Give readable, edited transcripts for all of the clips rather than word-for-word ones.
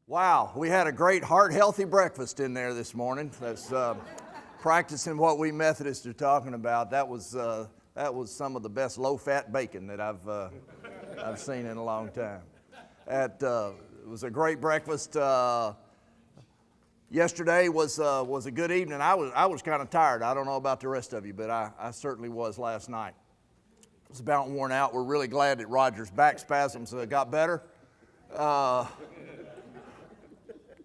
Wow, we had a great heart-healthy breakfast in there this morning. That's practicing what we Methodists are talking about. That was some of the best low-fat bacon that I've seen in a long time. It was a great breakfast. Yesterday was a good evening. I was kind of tired. I don't know about the rest of you, but I certainly was last night. I was about worn out. We're really glad that Roger's back spasms got better.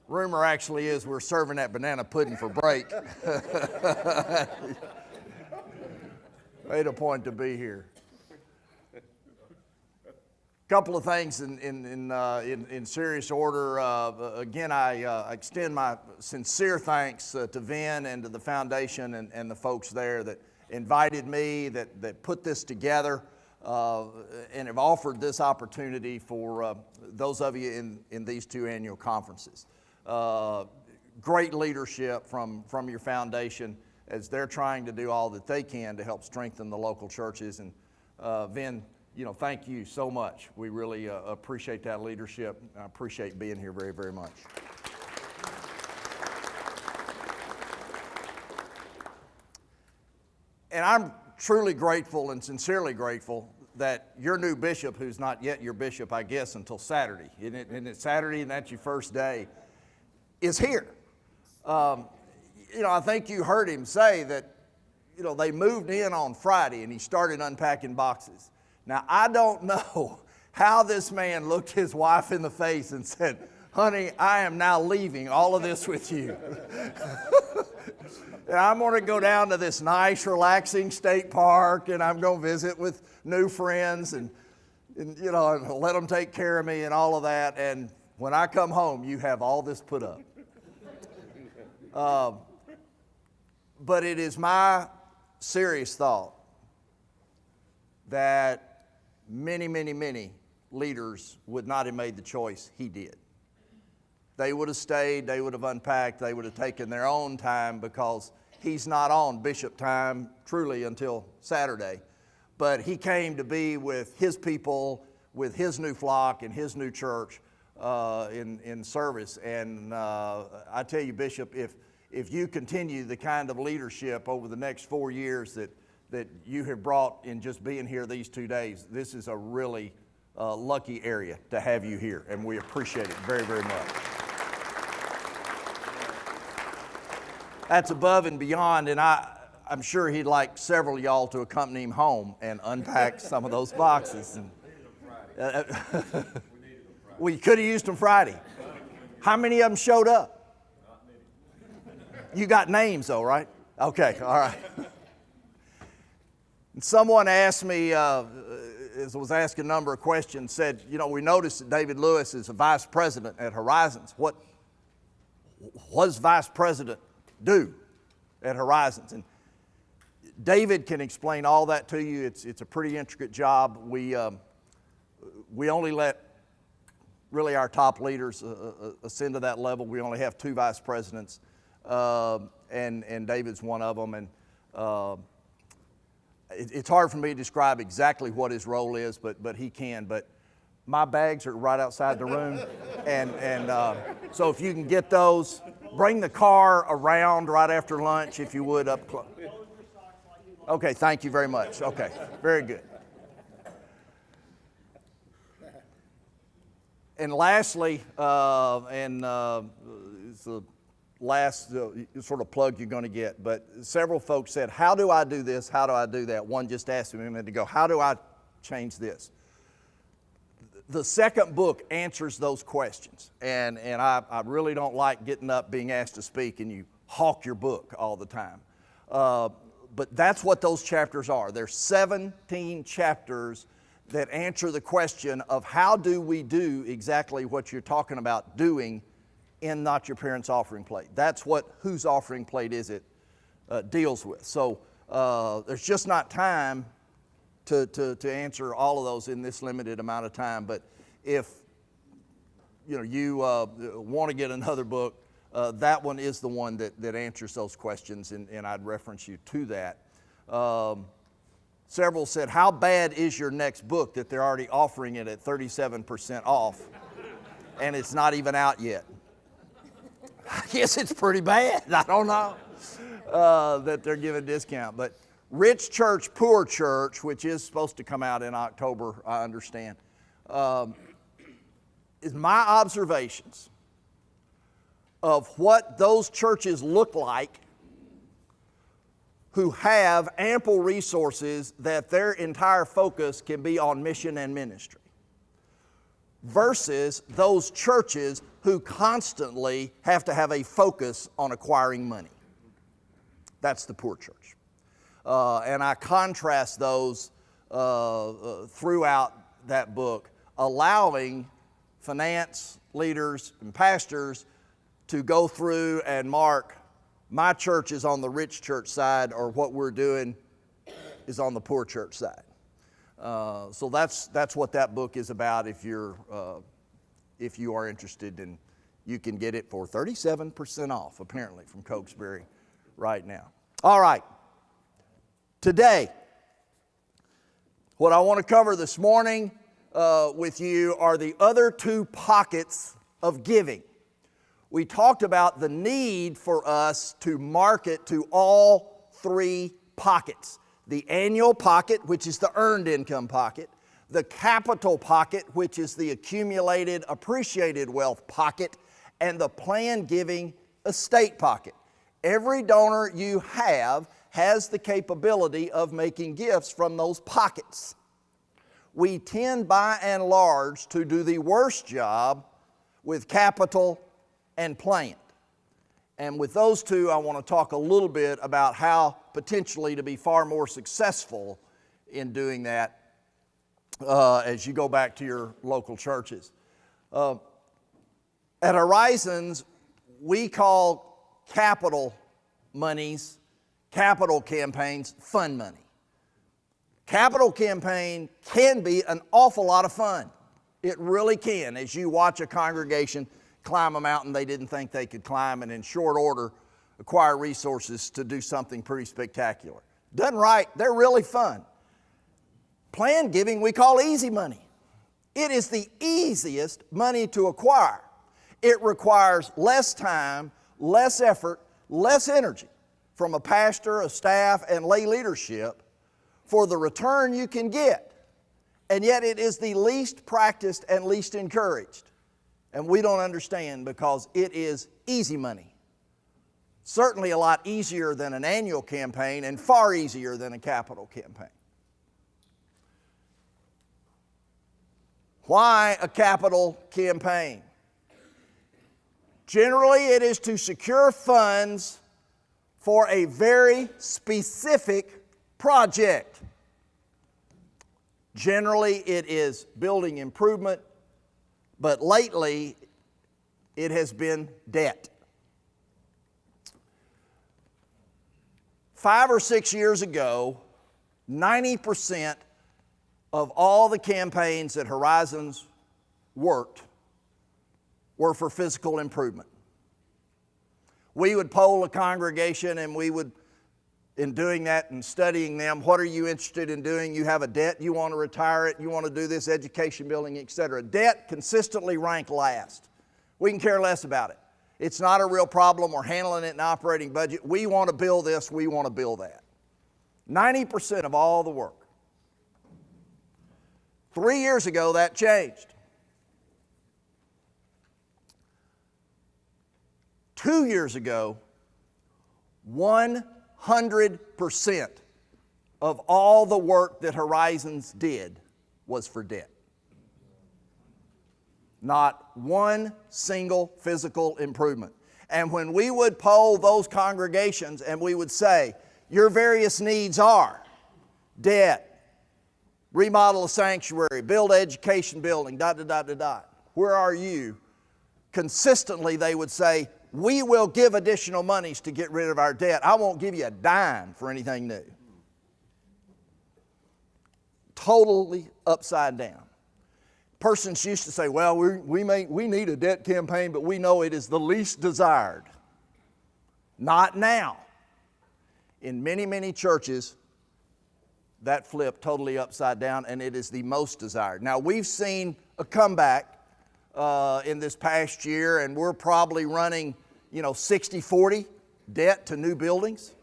Rumor actually is we're serving that banana pudding for break. Made a point to be here. Couple of things in serious order. Again, I extend my sincere thanks to Vin and to the foundation and the folks there that invited me, that put this together, and have offered this opportunity for those of you in these two annual conferences. Great leadership from your foundation as they're trying to do all that they can to help strengthen the local churches. And Vin, thank you so much. We really appreciate that leadership. I appreciate being here very, very much. And I'm truly grateful and sincerely grateful that your new bishop, who's not yet your bishop, I guess, until Saturday, isn't it Saturday and that's your first day, is here. I think you heard him say that, they moved in on Friday and he started unpacking boxes. Now, I don't know how this man looked his wife in the face and said, honey, I am now leaving all of this with you. And I'm going to go down to this nice, relaxing state park and I'm going to visit with new friends and let them take care of me and all of that. And when I come home, you have all this put up. But it is my serious thought that many, many, many leaders would not have made the choice he did. They would have stayed, they would have unpacked, they would have taken their own time because he's not on bishop time truly until Saturday. But he came to be with his people, with his new flock and his new church in service. And I tell you, Bishop, if you continue the kind of leadership over the next 4 years that you have brought in just being here these 2 days, this is a really lucky area to have you here, and we appreciate it very, very much. That's above and beyond, and I'm sure he'd like several of y'all to accompany him home and unpack some of those boxes. We could have used them Friday. How many of them showed up? You got names though, right? Okay, all right. And someone asked me, as I was asking a number of questions, said, we noticed that David Lewis is a vice president at Horizons. What does vice president do at Horizons? And David can explain all that to you. It's a pretty intricate job. We only let really our top leaders ascend to that level. We only have 2 vice presidents, and David's one of them. And it's hard for me to describe exactly what his role is, but he can. But my bags are right outside the room, and so if you can get those, bring the car around right after lunch, if you would, up close. Okay, thank you very much. Okay, very good. And lastly, it's the last sort of plug you're going to get, but several folks said, how do I do this? How do I do that? One just asked me a minute ago, how do I change this? The second book answers those questions, and I really don't like getting up, being asked to speak, and you hawk your book all the time. But that's what those chapters are. There's 17 chapters that answer the question of how do we do exactly what you're talking about doing in Not Your Parents' Offering Plate. That's what Whose Offering Plate Is It deals with. So there's just not time to answer all of those in this limited amount of time. But if you want to get another book, that one is the one that answers those questions, and I'd reference you to that. Several said, how bad is your next book that they're already offering it at 37% off? and it's not even out yet. I guess it's pretty bad. I don't know that they're giving a discount. But Rich Church, Poor Church, which is supposed to come out in October, I understand, is my observations of what those churches look like who have ample resources that their entire focus can be on mission and ministry, versus those churches who constantly have to have a focus on acquiring money. That's the poor church. And I contrast those throughout that book, allowing finance leaders and pastors to go through and mark, my church is on the rich church side, or what we're doing is on the poor church side. So that's what that book is about. If you are interested, and you can get it for 37% off, apparently, from Cokesbury right now. All right. Today, what I want to cover this morning with you are the other two pockets of giving. We talked about the need for us to market to all three pockets. The annual pocket, which is the earned income pocket. The capital pocket, which is the accumulated, appreciated wealth pocket. And the planned giving estate pocket. Every donor you have has the capability of making gifts from those pockets. We tend, by and large, to do the worst job with capital and planned. And with those two, I want to talk a little bit about how potentially to be far more successful in doing that as you go back to your local churches. At Horizons, we call capital monies, capital campaigns, fun money. Capital campaign can be an awful lot of fun. It really can. As you watch a congregation climb a mountain they didn't think they could climb, and in short order acquire resources to do something pretty spectacular. Done right, they're really fun. Planned giving we call easy money. It is the easiest money to acquire. It requires less time, less effort, less energy from a pastor, a staff, and lay leadership for the return you can get. And yet it is the least practiced and least encouraged. And we don't understand, because it is easy money. Certainly a lot easier than an annual campaign, and far easier than a capital campaign. Why a capital campaign? Generally, it is to secure funds for a very specific project. Generally, it is building improvement, but lately, it has been debt. 5 or 6 years ago, 90% of all the campaigns that Horizons worked were for physical improvement. We would poll a congregation, and we would, in doing that and studying them, what are you interested in doing? You have a debt, you want to retire it, you want to do this education building, etc. Debt consistently ranked last. We can care less about it. It's not a real problem. We're handling it in operating budget. We want to build this, we want to build that. 90% of all the work. 3 years ago, that changed. 2 years ago, 100% of all the work that Horizons did was for debt. Not one single physical improvement. And when we would poll those congregations and we would say, your various needs are debt, remodel a sanctuary, build education building, ... Where are you? Consistently they would say, we will give additional monies to get rid of our debt. I won't give you a dime for anything new. Totally upside down. Persons used to say, well, we need a debt campaign, but we know it is the least desired. Not now. In many, many churches, that flipped totally upside down, and it is the most desired. Now, we've seen a comeback in this past year, and we're probably running, 60-40 debt to new buildings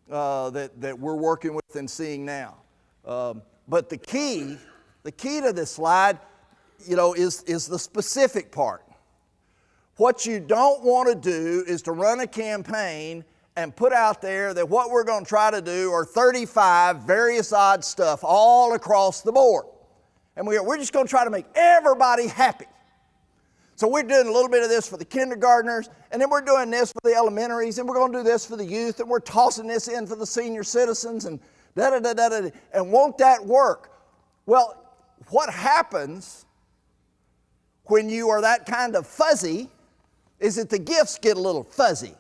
that we're working with and seeing now. But the key to this slide, is the specific part. What you don't want to do is to run a campaign and put out there that what we're going to try to do are 35 various odd stuff all across the board. And we're just going to try to make everybody happy. So we're doing a little bit of this for the kindergartners, and then we're doing this for the elementaries, and we're going to do this for the youth, and we're tossing this in for the senior citizens, and da-da-da-da-da. And won't that work? Well, what happens when you are that kind of fuzzy is that the gifts get a little fuzzy.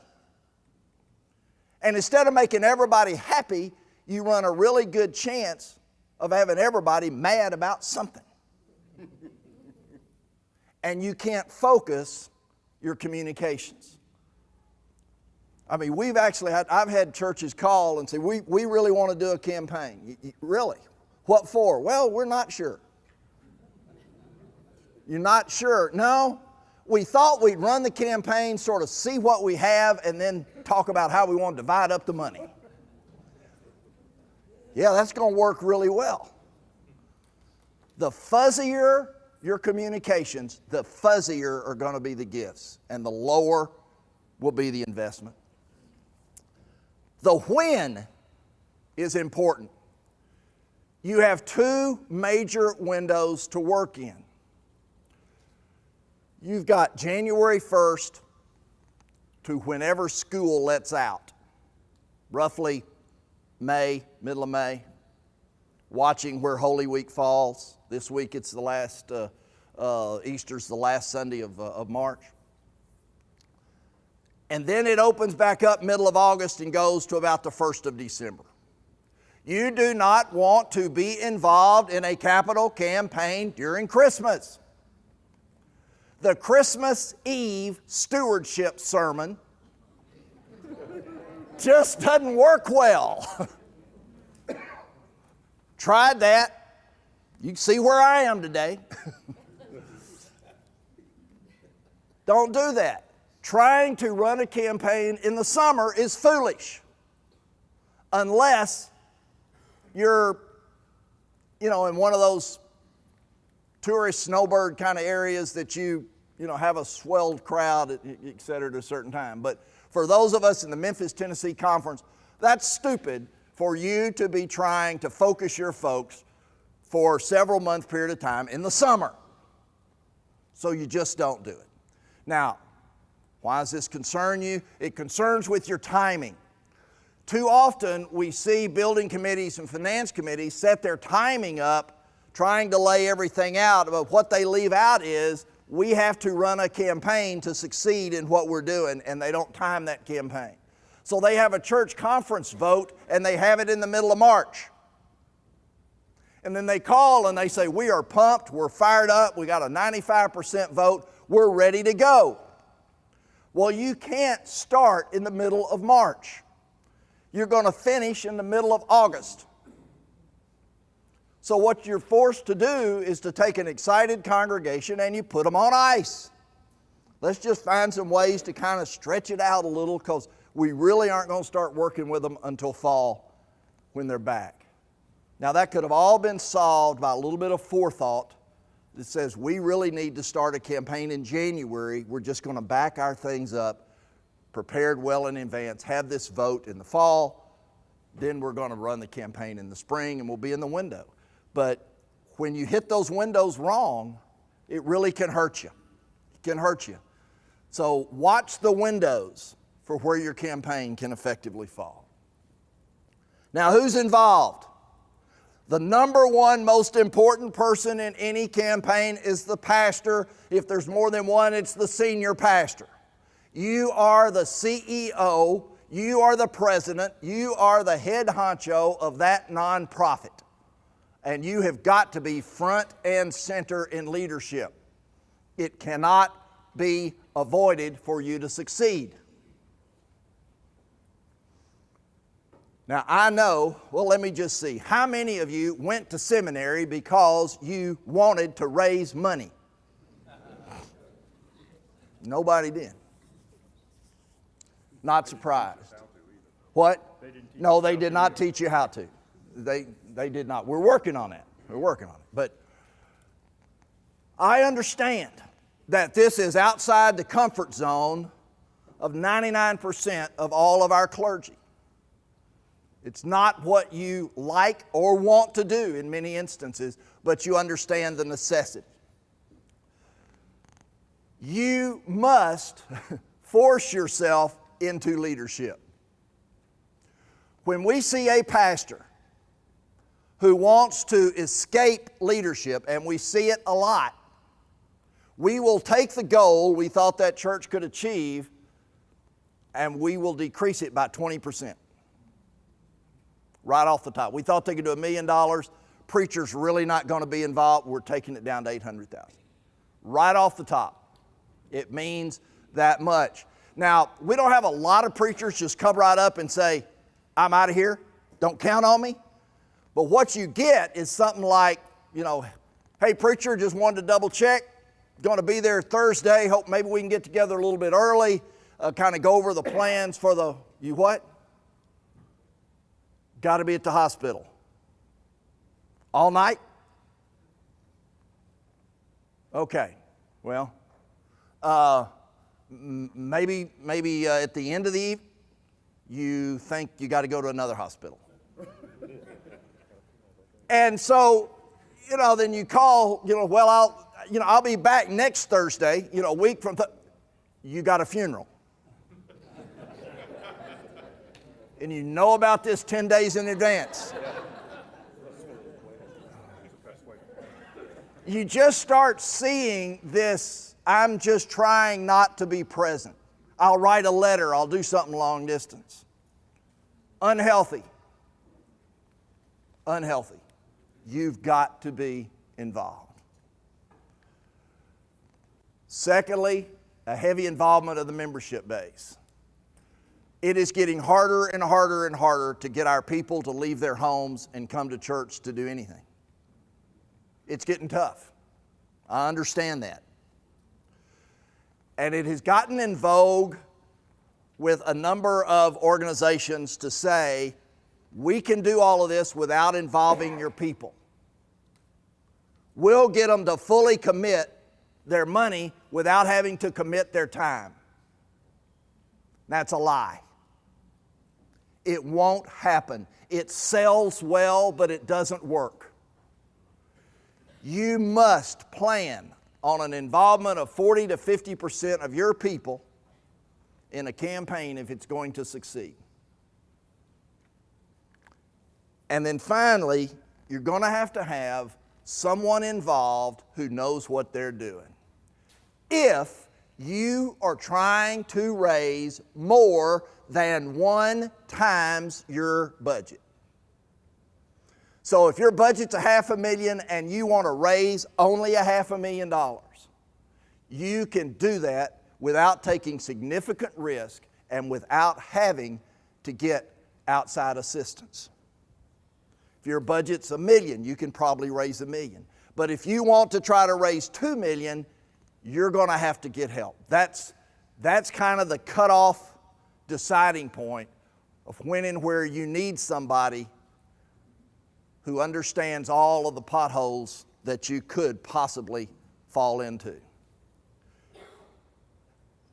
And instead of making everybody happy, you run a really good chance of having everybody mad about something. And you can't focus your communications. I mean, I've had churches call and say, we really want to do a campaign. Really? What for? Well, we're not sure. You're not sure? No. We thought we'd run the campaign, sort of see what we have, and then talk about how we want to divide up the money. Yeah, that's going to work really well. The fuzzier your communications, the fuzzier are going to be the gifts, and the lower will be the investment. The when is important. You have two major windows to work in. You've got January 1st to whenever school lets out, roughly May, middle of May, watching where Holy Week falls. This week it's the last, Easter's the last Sunday of March. And then it opens back up middle of August and goes to about the 1st of December. You do not want to be involved in a capital campaign during Christmas. The Christmas Eve stewardship sermon just doesn't work well. Tried that. You can see where I am today. Don't do that. Trying to run a campaign in the summer is foolish. Unless you're, in one of those tourist snowbird kind of areas that you have a swelled crowd, et cetera, at a certain time. But for those of us in the Memphis, Tennessee conference, that's stupid for you to be trying to focus your folks for several month period of time in the summer. So you just don't do it. Now, why does this concern you? It concerns with your timing. Too often we see building committees and finance committees set their timing up trying to lay everything out, but what they leave out is we have to run a campaign to succeed in what we're doing, and they don't time that campaign. So they have a church conference vote, and they have it in the middle of March. And then they call and they say, we are pumped, we're fired up, we got a 95% vote, we're ready to go. Well, you can't start in the middle of March. You're going to finish in the middle of August. So what you're forced to do is to take an excited congregation and you put them on ice. Let's just find some ways to kind of stretch it out a little, because we really aren't going to start working with them until fall when they're back. Now that could have all been solved by a little bit of forethought that says we really need to start a campaign in January. We're just going to back our things up, prepared well in advance, have this vote in the fall, then we're going to run the campaign in the spring and we'll be in the window. But when you hit those windows wrong, it really can hurt you. It can hurt you. So watch the windows for where your campaign can effectively fall. Now, who's involved? The number one most important person in any campaign is the pastor. If there's more than one, it's the senior pastor. You are the CEO, you are the president, you are the head honcho of that nonprofit. And you have got to be front and center in leadership. It cannot be avoided for you to succeed. Now I know, let me just see. How many of you went to seminary because you wanted to raise money? Nobody did. Not surprised. What? No, they did not teach you how to. They did not. We're working on that. We're working on it. But I understand that this is outside the comfort zone of 99% of all of our clergy. It's not what you like or want to do in many instances, but you understand the necessity. You must force yourself into leadership. When we see a pastor who wants to escape leadership, and we see it a lot, we will take the goal we thought that church could achieve and we will decrease it by 20%. Right off the top. We thought they could do $1 million. Preacher's really not going to be involved. We're taking it down to $800,000. Right off the top. It means that much. Now, we don't have a lot of preachers just come right up and say, I'm out of here. Don't count on me. But what you get is something like, hey, preacher, just wanted to double check. Going to be there Thursday. Hope maybe we can get together a little bit early. Kind of go over the plans for the, you what? Got to be at the hospital. All night? Okay. Well, maybe at the end of the evening, you think you got to go to another hospital. And so, then you call, well, I'll be back next Thursday, a week from, you got a funeral. And you know about this 10 days in advance. You just start seeing this, I'm just trying not to be present. I'll write a letter, I'll do something long distance. Unhealthy. Unhealthy. You've got to be involved. Secondly, a heavy involvement of the membership base. It is getting harder and harder and harder to get our people to leave their homes and come to church to do anything. It's getting tough. I understand that. And it has gotten in vogue with a number of organizations to say, we can do all of this without involving your people. We'll get them to fully commit their money without having to commit their time. That's a lie. It won't happen. It sells well, but it doesn't work. You must plan on an involvement of 40 to 50% of your people in a campaign if it's going to succeed. And then finally, you're going to have someone involved who knows what they're doing. If you are trying to raise more than 1 times your budget. So if your budget's $500,000 and you want to raise only $500,000, you can do that without taking significant risk and without having to get outside assistance. If your budget's $1 million, you can probably raise $1 million. But if you want to try to raise $2 million, you're going to have to get help. That's kind of the cutoff deciding point of when and where you need somebody who understands all of the potholes that you could possibly fall into.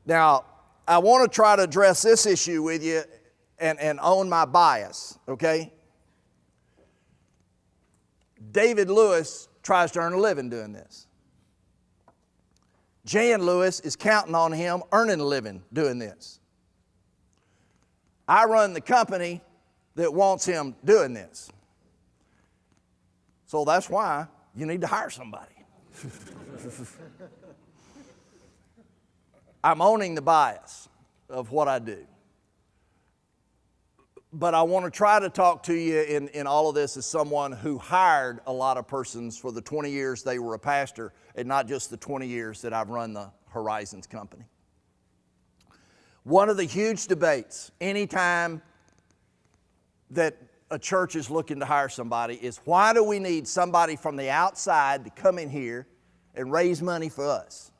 Now, I want to try to address this issue with you and own my bias, okay? David Lewis tries to earn a living doing this. Jan Lewis is counting on him earning a living doing this. I run the company that wants him doing this. So that's why you need to hire somebody. I'm owning the bias of what I do. But I want to try to talk to you in all of this as someone who hired a lot of persons for the 20 years they were a pastor and not just the 20 years that I've run the Horizons company. One of the huge debates anytime that a church is looking to hire somebody is, why do we need somebody from the outside to come in here and raise money for us?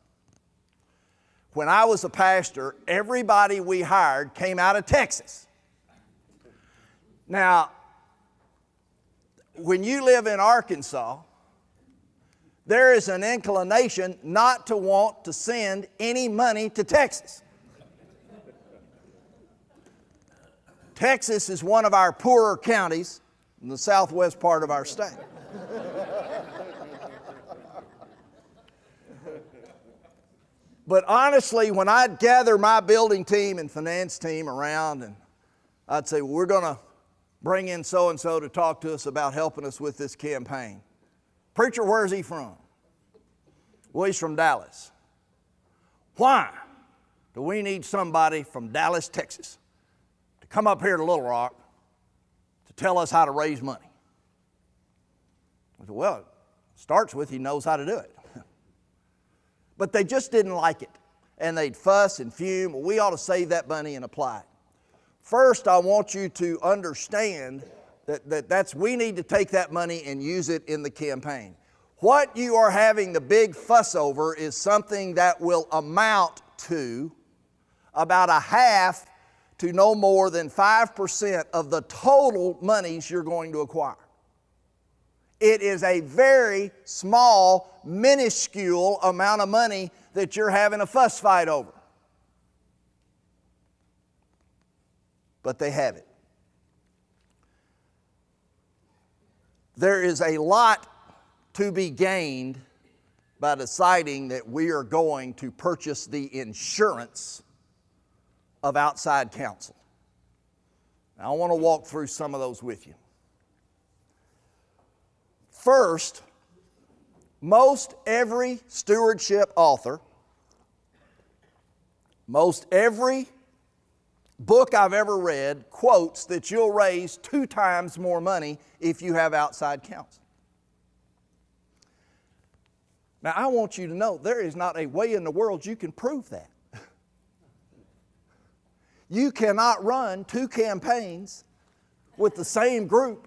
when I was a pastor, everybody we hired came out of Texas. Now, when you live in Arkansas, there is an inclination not to want to send any money to Texas. Texas is one of our poorer counties in the southwest part of our state. But honestly, when I'd gather my building team and finance team around and I'd say, well, we're going to bring in so-and-so to talk to us about helping us with this campaign. Preacher, where's he from? Well, he's from Dallas. Why do we need somebody from Dallas, Texas, to come up here to Little Rock to tell us how to raise money? I said, well, it starts with he knows how to do it. But they just didn't like it. And they'd fuss and fume. Well, we ought to save that money and apply it. First, I want you to understand that we need to take that money and use it in the campaign. What you are having the big fuss over is something that will amount to about a half to no more than 5% of the total monies you're going to acquire. It is a very small, minuscule amount of money that you're having a fuss fight over. But they have it. There is a lot to be gained by deciding that we are going to purchase the insurance of outside counsel. Now, I want to walk through some of those with you. First, most every stewardship author, most every book I've ever read quotes that you'll raise 2 times more money if you have outside counsel. Now, I want you to know there is not a way in the world you can prove that. You cannot run 2 campaigns with the same group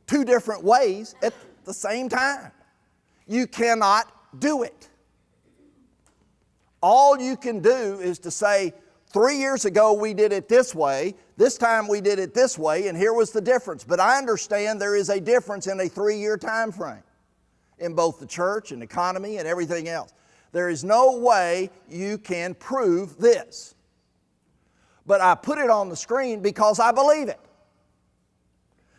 2 different ways at the same time. You cannot do it. All you can do is to say, 3 years ago we did it this way, this time we did it this way, and here was the difference. But I understand there is a difference in a 3-year time frame in both the church and economy and everything else. There is no way you can prove this. But I put it on the screen because I believe it.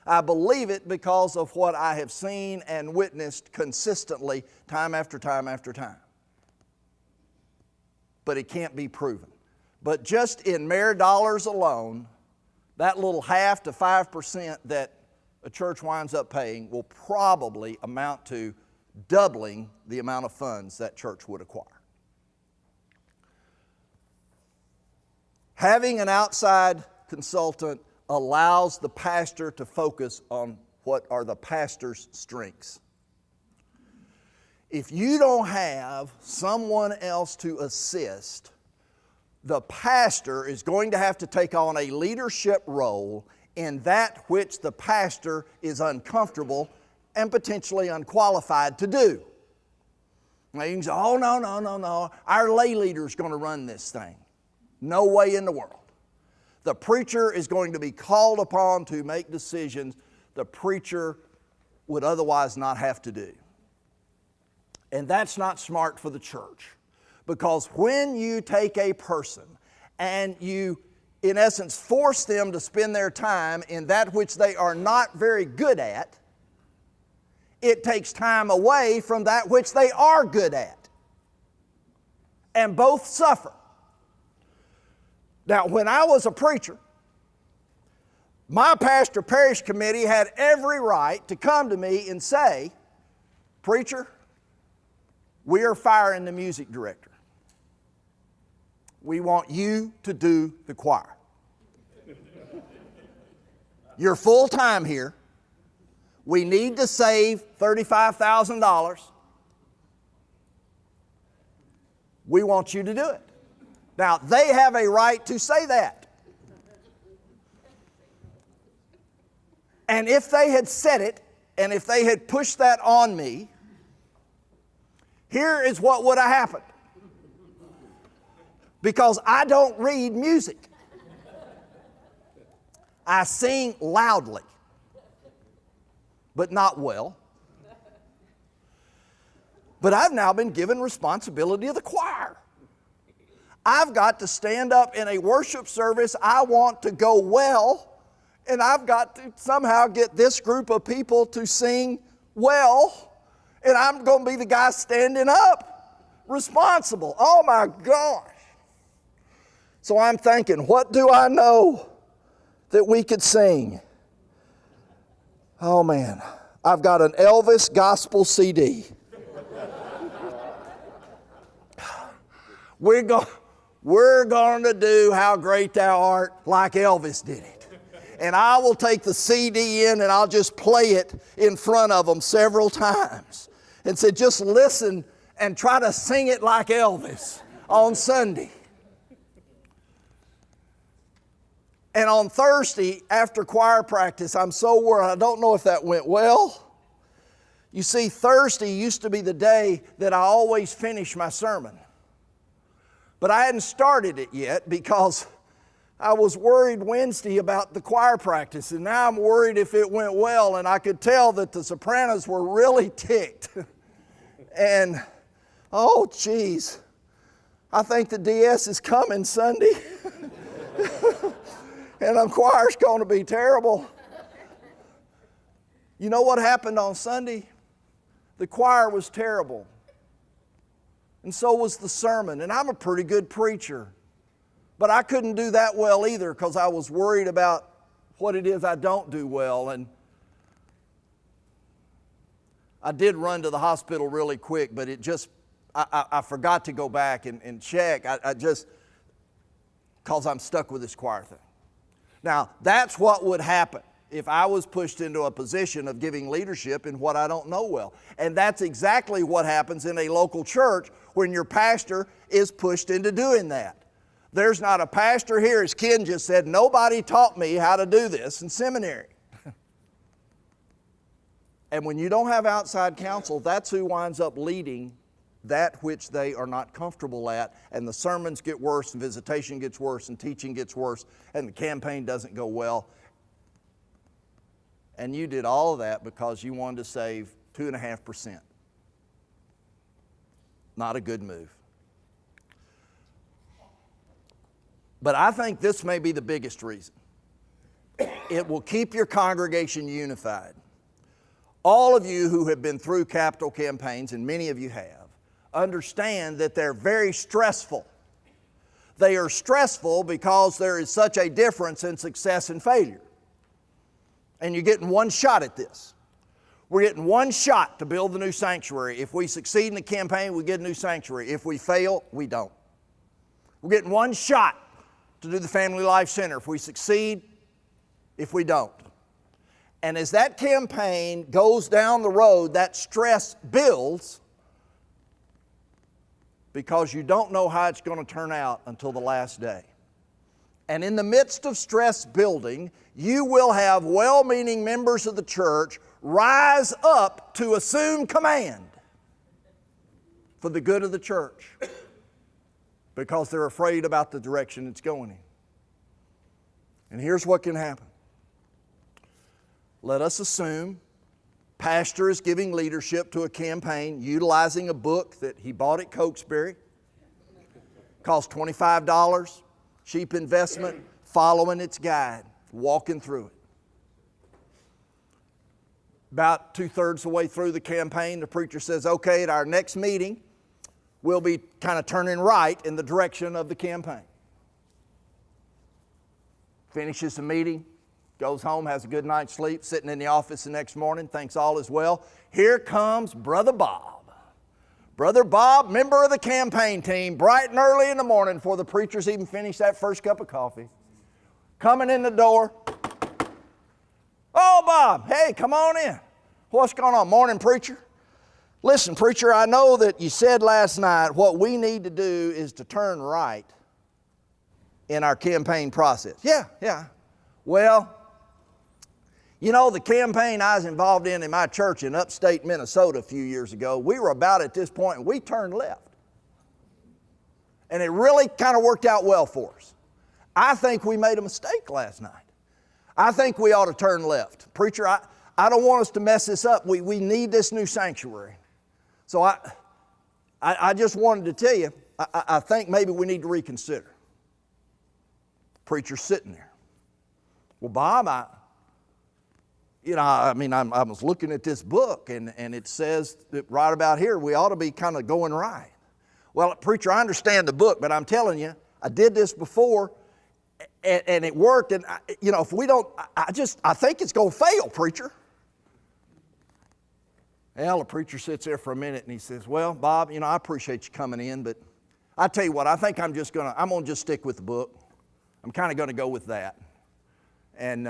I believe it because of what I have seen and witnessed consistently time after time after time. But it can't be proven. But just in mere dollars alone, that little 0.5 to 5% that a church winds up paying will probably amount to doubling the amount of funds that church would acquire. Having an outside consultant allows the pastor to focus on what are the pastor's strengths. If you don't have someone else to assist, the pastor is going to have to take on a leadership role in that which the pastor is uncomfortable and potentially unqualified to do. Now you can say, oh, no, our lay leader is going to run this thing. No way in the world. The preacher is going to be called upon to make decisions the preacher would otherwise not have to do. And that's not smart for the church. Because when you take a person and you, in essence, force them to spend their time in that which they are not very good at, it takes time away from that which they are good at. And both suffer. Now, when I was a preacher, my pastor parish committee had every right to come to me and say, preacher, we are firing the music director. We want you to do the choir. You're full-time here. We need to save $35,000. We want you to do it. Now, they have a right to say that. And if they had said it, and if they had pushed that on me, here is what would have happened. because I don't read music. I sing loudly, but not well. But I've now been given responsibility of the choir. I've got to stand up in a worship service. I want to go well, and I've got to somehow get this group of people to sing well, and I'm going to be the guy standing up, responsible. Oh my gosh. So I'm thinking, what do I know that we could sing? Oh man, I've got an Elvis gospel CD. We're going to do How Great Thou Art like Elvis did it. And I will take the CD in and I'll just play it in front of them several times. And say, just listen and try to sing it like Elvis on Sunday. And on Thursday, after choir practice, I'm so worried. I don't know if that went well. You see, Thursday used to be the day that I always finish my sermon. But I hadn't started it yet because I was worried Wednesday about the choir practice. And now I'm worried if it went well. And I could tell that the sopranos were really ticked. And, oh, geez, I think the DS is coming Sunday. And the choir's going to be terrible. You know what happened on Sunday? The choir was terrible. And so was the sermon. And I'm a pretty good preacher. But I couldn't do that well either because I was worried about what it is I don't do well. And I did run to the hospital really quick, but I forgot to go back and check. I just, because I'm stuck with this choir thing. Now, that's what would happen if I was pushed into a position of giving leadership in what I don't know well. And that's exactly what happens in a local church when your pastor is pushed into doing that. There's not a pastor here, as Ken just said, nobody taught me how to do this in seminary. And when you don't have outside counsel, that's who winds up leading that which they are not comfortable at, and the sermons get worse, and visitation gets worse, and teaching gets worse, and the campaign doesn't go well. And you did all of that because you wanted to save 2.5%. Not a good move. But I think this may be the biggest reason. It will keep your congregation unified. All of you who have been through capital campaigns, and many of you have, understand that they're very stressful. They are stressful because there is such a difference in success and failure. And you're getting one shot at this. We're getting one shot to build the new sanctuary. If we succeed in the campaign, we get a new sanctuary. If we fail, we don't. We're getting one shot to do the Family Life Center. If we succeed, if we don't. And as that campaign goes down the road, that stress builds because you don't know how it's going to turn out until the last day. And in the midst of stress building, you will have well-meaning members of the church rise up to assume command for the good of the church because they're afraid about the direction it's going in. And here's what can happen. Let us assume pastor is giving leadership to a campaign utilizing a book that he bought at Cokesbury. Cost $25, cheap investment, following its guide, walking through it. About 2/3 the way through the campaign, the preacher says, okay, at our next meeting, we'll be kind of turning right in the direction of the campaign. Finishes the meeting, goes home, has a good night's sleep, sitting in the office the next morning, thinks all is well. Here comes Brother Bob. Brother Bob, member of the campaign team, bright and early in the morning before the preachers even finish that first cup of coffee. Coming in the door. Oh, Bob, hey, come on in. What's going on? Morning, preacher. Listen, preacher, I know that you said last night what we need to do is to turn right in our campaign process. Yeah. Well, you know, the campaign I was involved in my church in upstate Minnesota a few years ago, we were about at this point and we turned left. And it really kind of worked out well for us. I think we made a mistake last night. I think we ought to turn left. Preacher, I don't want us to mess this up. We need this new sanctuary. So I just wanted to tell you, I think maybe we need to reconsider. Preacher's sitting there. Well, Bob, I was looking at this book, and it says that right about here we ought to be kind of going right. Well, preacher, I understand the book, but I'm telling you, I did this before, and it worked. And if we don't, I think it's going to fail, preacher. Well, the preacher sits there for a minute, and he says, "Well, Bob, I appreciate you coming in, but I tell you what, I think I'm going to just stick with the book. I'm kind of going to go with that. And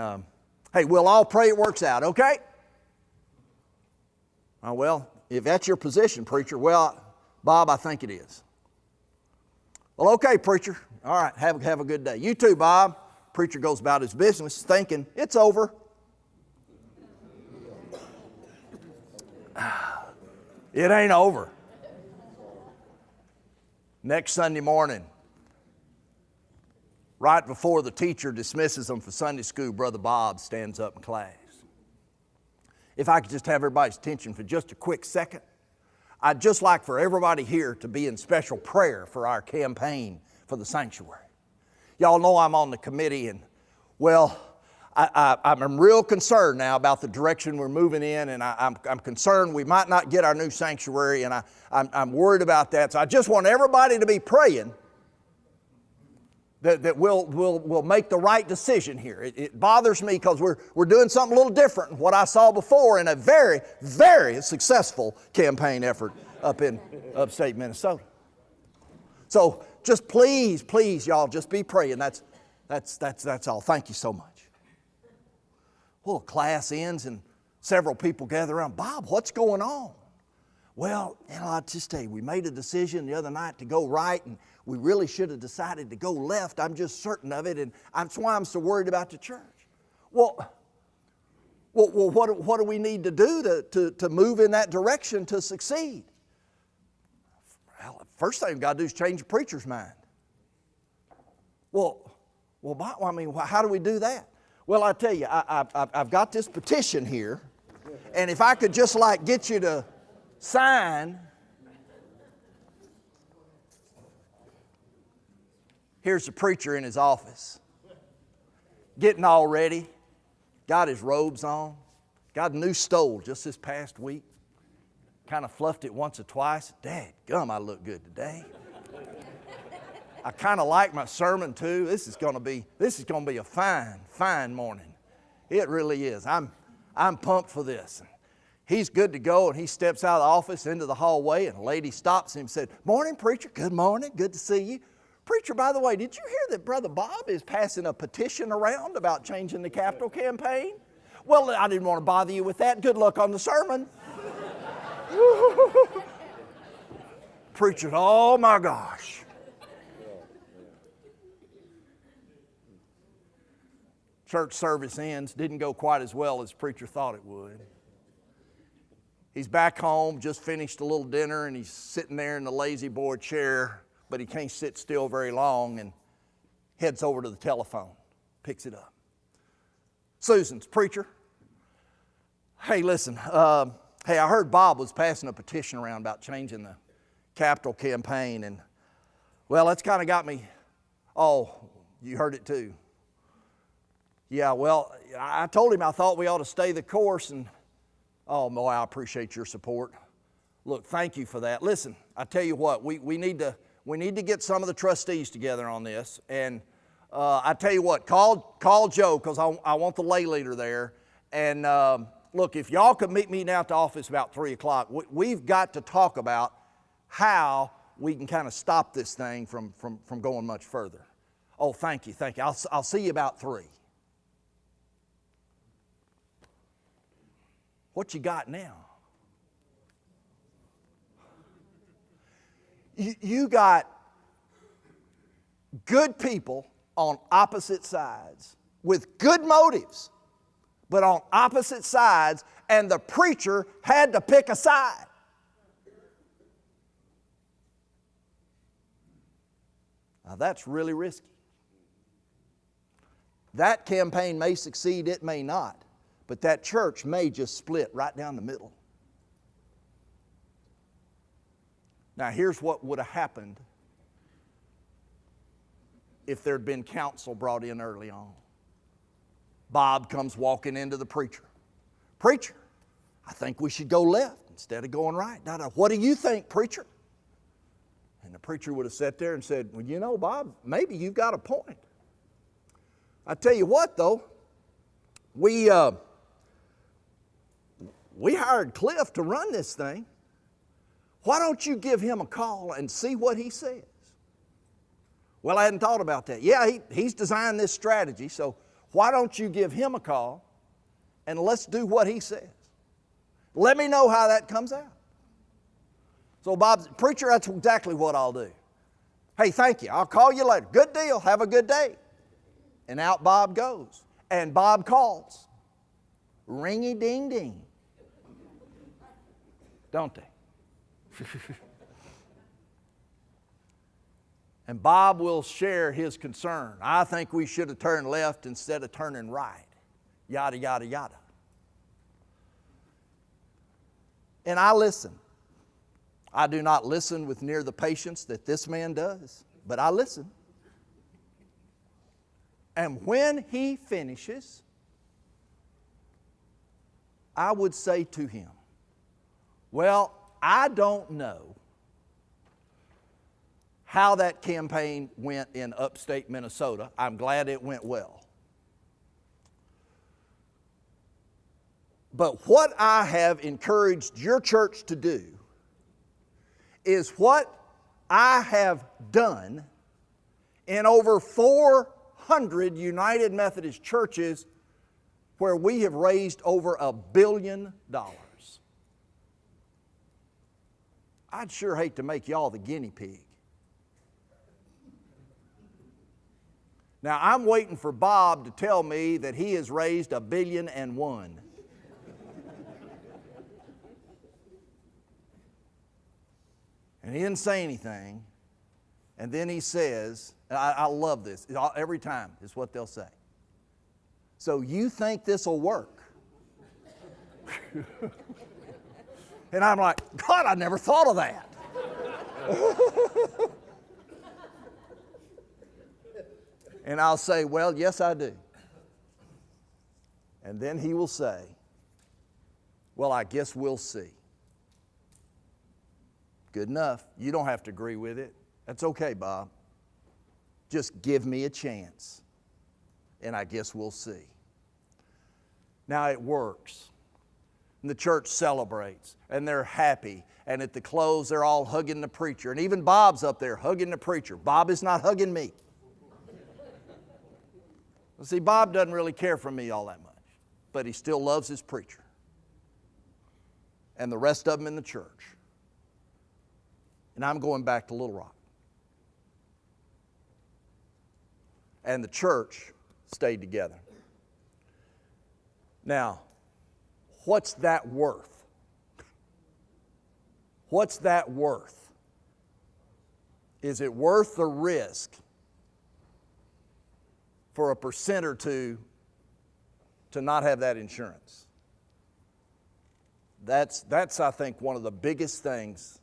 hey, we'll all pray it works out, okay?" Well, if that's your position, preacher, well, Bob, I think it is. Well, okay, preacher. All right, have a good day. You too, Bob. Preacher goes about his business thinking, it's over. It ain't over. Next Sunday morning, right before the teacher dismisses them for Sunday school, Brother Bob stands up in class. If I could just have everybody's attention for just a quick second, I'd just like for everybody here to be in special prayer for our campaign for the sanctuary. Y'all know I'm on the committee, and well, I'm real concerned now about the direction we're moving in, and I'm concerned we might not get our new sanctuary, and I'm worried about that. So I just want everybody to be praying that we'll make the right decision here. It bothers me because we're doing something a little different than what I saw before in a very, very successful campaign effort up in upstate Minnesota. So just please, y'all, just be praying. That's all. Thank you so much. Well, class ends and several people gather around. Bob, what's going on? Well, I'll just tell you, we made a decision the other night to go right, and we really should have decided to go left. I'm just certain of it, and that's why I'm so worried about the church. Well, what do we need to do to move in that direction to succeed? Well, the first thing we've got to do is change the preacher's mind. Well, how do we do that? Well, I tell you, I've got this petition here, and if I could just get you to sign. Here's the preacher in his office, getting all ready, got his robes on, got a new stole just this past week, kind of fluffed it once or twice. Dadgum, I look good today. I kind of like my sermon too. This is going to be a fine morning. It really is. I'm pumped for this. He's good to go, and he steps out of the office into the hallway, and a lady stops him and said, "Morning, preacher. Good morning. Good to see you. Preacher, by the way, did you hear that Brother Bob is passing a petition around about changing the capital campaign?" "Well, I didn't want to bother you with that. Good luck on the sermon." Preacher, oh my gosh. Church service ends. Didn't go quite as well as preacher thought it would. He's back home, just finished a little dinner, and he's sitting there in the lazy boy chair, but he can't sit still very long, and heads over to the telephone, picks it up. "Susan's, preacher. Hey, listen, I heard Bob was passing a petition around about changing the capital campaign, and, well, that's kind of got me, oh, you heard it too. Yeah, well, I told him I thought we ought to stay the course, and, oh, boy, I appreciate your support. Look, thank you for that. Listen, I tell you what, we need to get some of the trustees together on this, and I tell you what, call Joe, because I want the lay leader there, and look, if y'all could meet me down at the office about 3 o'clock, we've got to talk about how we can kind of stop this thing from going much further." "Oh, thank you. I'll see you about 3. What you got now? You got good people on opposite sides with good motives, but on opposite sides, and the preacher had to pick a side. Now that's really risky. That campaign may succeed, it may not, but that church may just split right down the middle. Now here's what would have happened if there'd been counsel brought in early on. Bob comes walking into the preacher. Preacher, I think we should go left instead of going right. Now, what do you think, preacher? And the preacher would have sat there and said, well, you know, Bob, maybe you've got a point. I tell you what, though, we hired Clif to run this thing. Why don't you give him a call and see what he says? Well, I hadn't thought about that. Yeah, he's designed this strategy, so why don't you give him a call and let's do what he says? Let me know how that comes out. So Bob's, preacher, that's exactly what I'll do. Hey, thank you. I'll call you later. Good deal. Have a good day. And out Bob goes. And Bob calls. Ringy ding ding. Don't they? And Bob will share his concern. I think we should have turned left instead of turning right. Yada, yada, yada. And I listen. I do not listen with near the patience that this man does, but I listen. And when he finishes, I would say to him, well, I don't know how that campaign went in upstate Minnesota. I'm glad it went well. But what I have encouraged your church to do is what I have done in over 400 United Methodist churches where we have raised over $1 billion. I'd sure hate to make y'all the guinea pig. Now, I'm waiting for Bob to tell me that he has raised $1.001 billion. And he didn't say anything. And then he says, I love this, every time is what they'll say. So you think this will work? And I'm like, God, I never thought of that. And I'll say, well, yes, I do. And then he will say, well, I guess we'll see. Good enough. You don't have to agree with it. That's okay, Bob. Just give me a chance, and I guess we'll see. Now it works. And the church celebrates, and they're happy. And at the close, they're all hugging the preacher. And even Bob's up there hugging the preacher. Bob is not hugging me. Well, see, Bob doesn't really care for me all that much, but he still loves his preacher and the rest of them in the church. And I'm going back to Little Rock. And the church stayed together. Now, what's that worth? What's that worth? Is it worth the risk for a % or two to not have that insurance? That's I think, one of the biggest things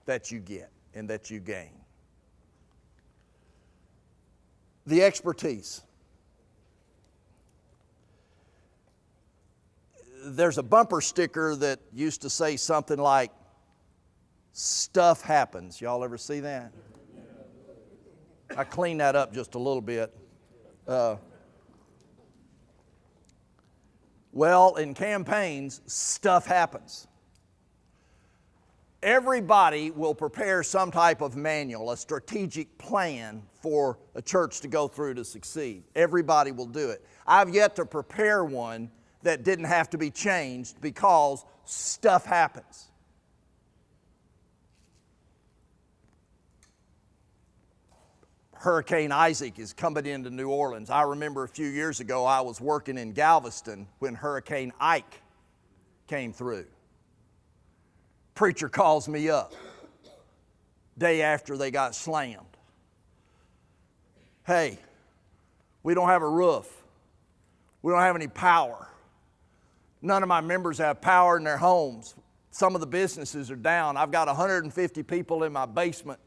that you get and that you gain. The expertise. There's a bumper sticker that used to say something like, stuff happens. Y'all ever see that? I cleaned that up just a little bit. Well, in campaigns, stuff happens. Everybody will prepare some type of manual, a strategic plan for a church to go through to succeed. Everybody will do it. I've yet to prepare one that didn't have to be changed because stuff happens. Hurricane Isaac is coming into New Orleans. I remember a few years ago I was working in Galveston when Hurricane Ike came through. Preacher calls me up day after they got slammed. hey, we don't have a roof. We don't have any power. None of my members have power in their homes. Some of the businesses are down. I've got 150 people in my basement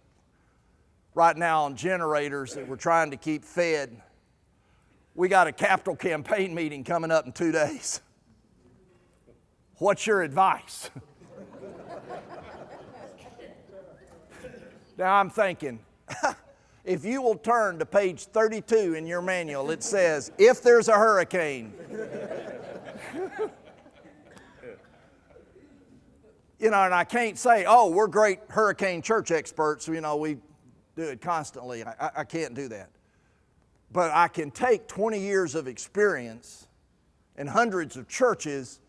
right now on generators that we're trying to keep fed. We got a capital campaign meeting coming up in 2 days. What's your advice? Now I'm thinking, if you will turn to page 32 in your manual, it says, if there's a hurricane. And I can't say, oh, we're great hurricane church experts. We do it constantly. I can't do that. But I can take 20 years of experience and hundreds of churches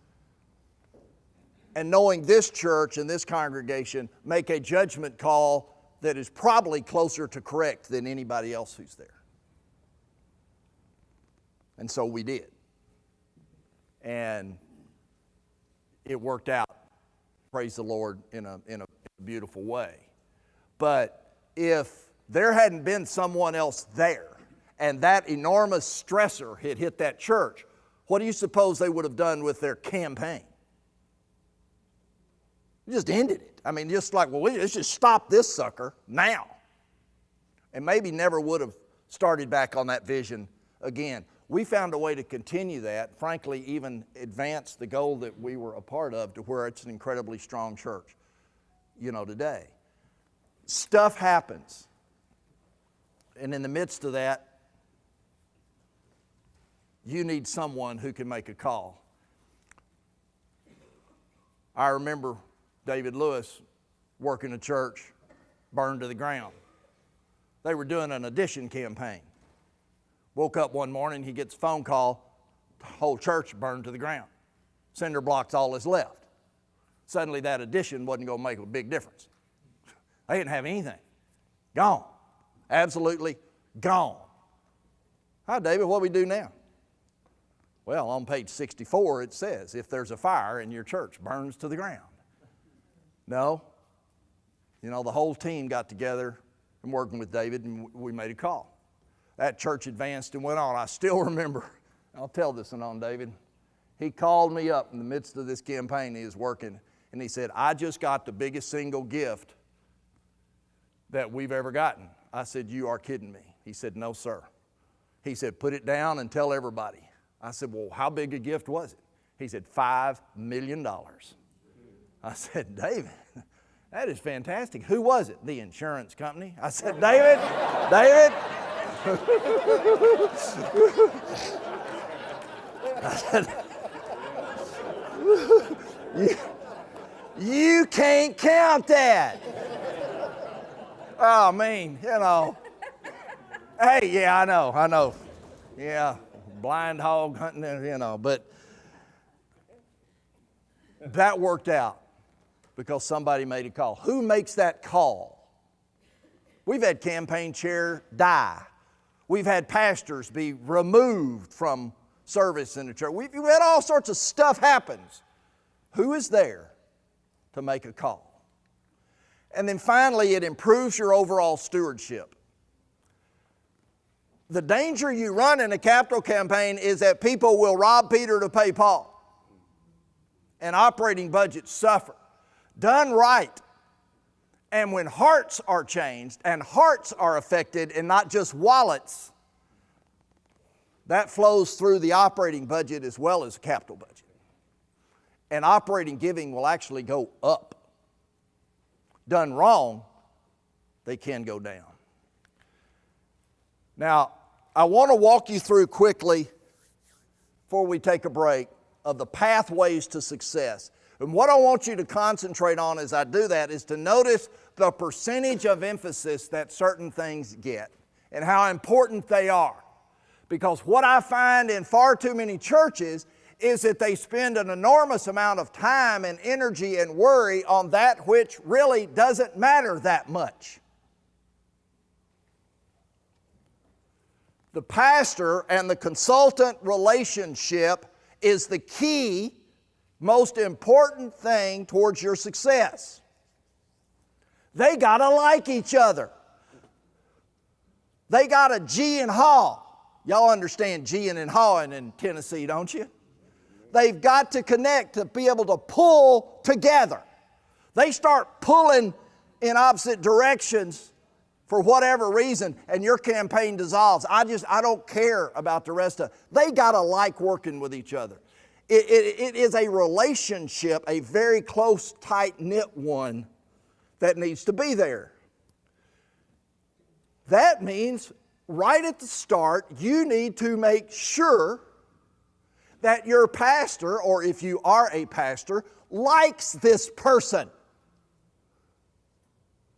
and knowing this church and this congregation, make a judgment call that is probably closer to correct than anybody else who's there. And so we did. And it worked out, praise the Lord, in a beautiful way. But if there hadn't been someone else there and that enormous stressor had hit that church, what do you suppose they would have done with their campaign? Just ended it. I mean, just like, well, let's just stop this sucker now. And maybe never would have started back on that vision again. We found a way to continue that, frankly, even advance the goal that we were a part of to where it's an incredibly strong church, today. Stuff happens. And in the midst of that, you need someone who can make a call. I remember David Lewis working a church, burned to the ground. They were doing an addition campaign. Woke up one morning, he gets a phone call, the whole church burned to the ground. Cinder blocks all that's left. Suddenly that addition wasn't going to make a big difference. They didn't have anything. Gone. Absolutely gone. Hi, David, what do we do now? Well, on page 64 it says, if there's a fire and your church burns to the ground. No. The whole team got together and working with David, and we made a call. That church advanced and went on. I still remember, I'll tell this one on David. He called me up in the midst of this campaign he was working, and he said, I just got the biggest single gift that we've ever gotten. I said, you are kidding me. He said, no, sir. He said, put it down and tell everybody. I said, well, how big a gift was it? He said, $5 million. I said, David, that is fantastic. Who was it? The insurance company. I said, David, I said, you can't count that. Oh, I mean, Hey, yeah, I know. Yeah, blind hog hunting, but that worked out because somebody made a call. Who makes that call? We've had campaign chair die. We've had pastors be removed from service in the church. We've had all sorts of stuff happens. Who is there to make a call? And then finally, it improves your overall stewardship. The danger you run in a capital campaign is that people will rob Peter to pay Paul. And operating budgets suffer. Done right. And when hearts are changed and hearts are affected and not just wallets, that flows through the operating budget as well as the capital budget. And operating giving will actually go up. Done wrong, they can go down. Now, I want to walk you through quickly, before we take a break, of the pathways to success. And what I want you to concentrate on as I do that is to notice the percentage of emphasis that certain things get and how important they are. Because what I find in far too many churches is that they spend an enormous amount of time and energy and worry on that which really doesn't matter that much. The pastor and the consultant relationship is the key, most important thing towards your success. They got to like each other. They got a G and haw. Y'all understand G-ing and hawing in Tennessee, don't you? They've got to connect to be able to pull together. They start pulling in opposite directions for whatever reason, and your campaign dissolves. I don't care about the rest of it. They got to like working with each other. It is a relationship, a very close, tight-knit one that needs to be there. That means right at the start, you need to make sure that your pastor, or if you are a pastor, likes this person.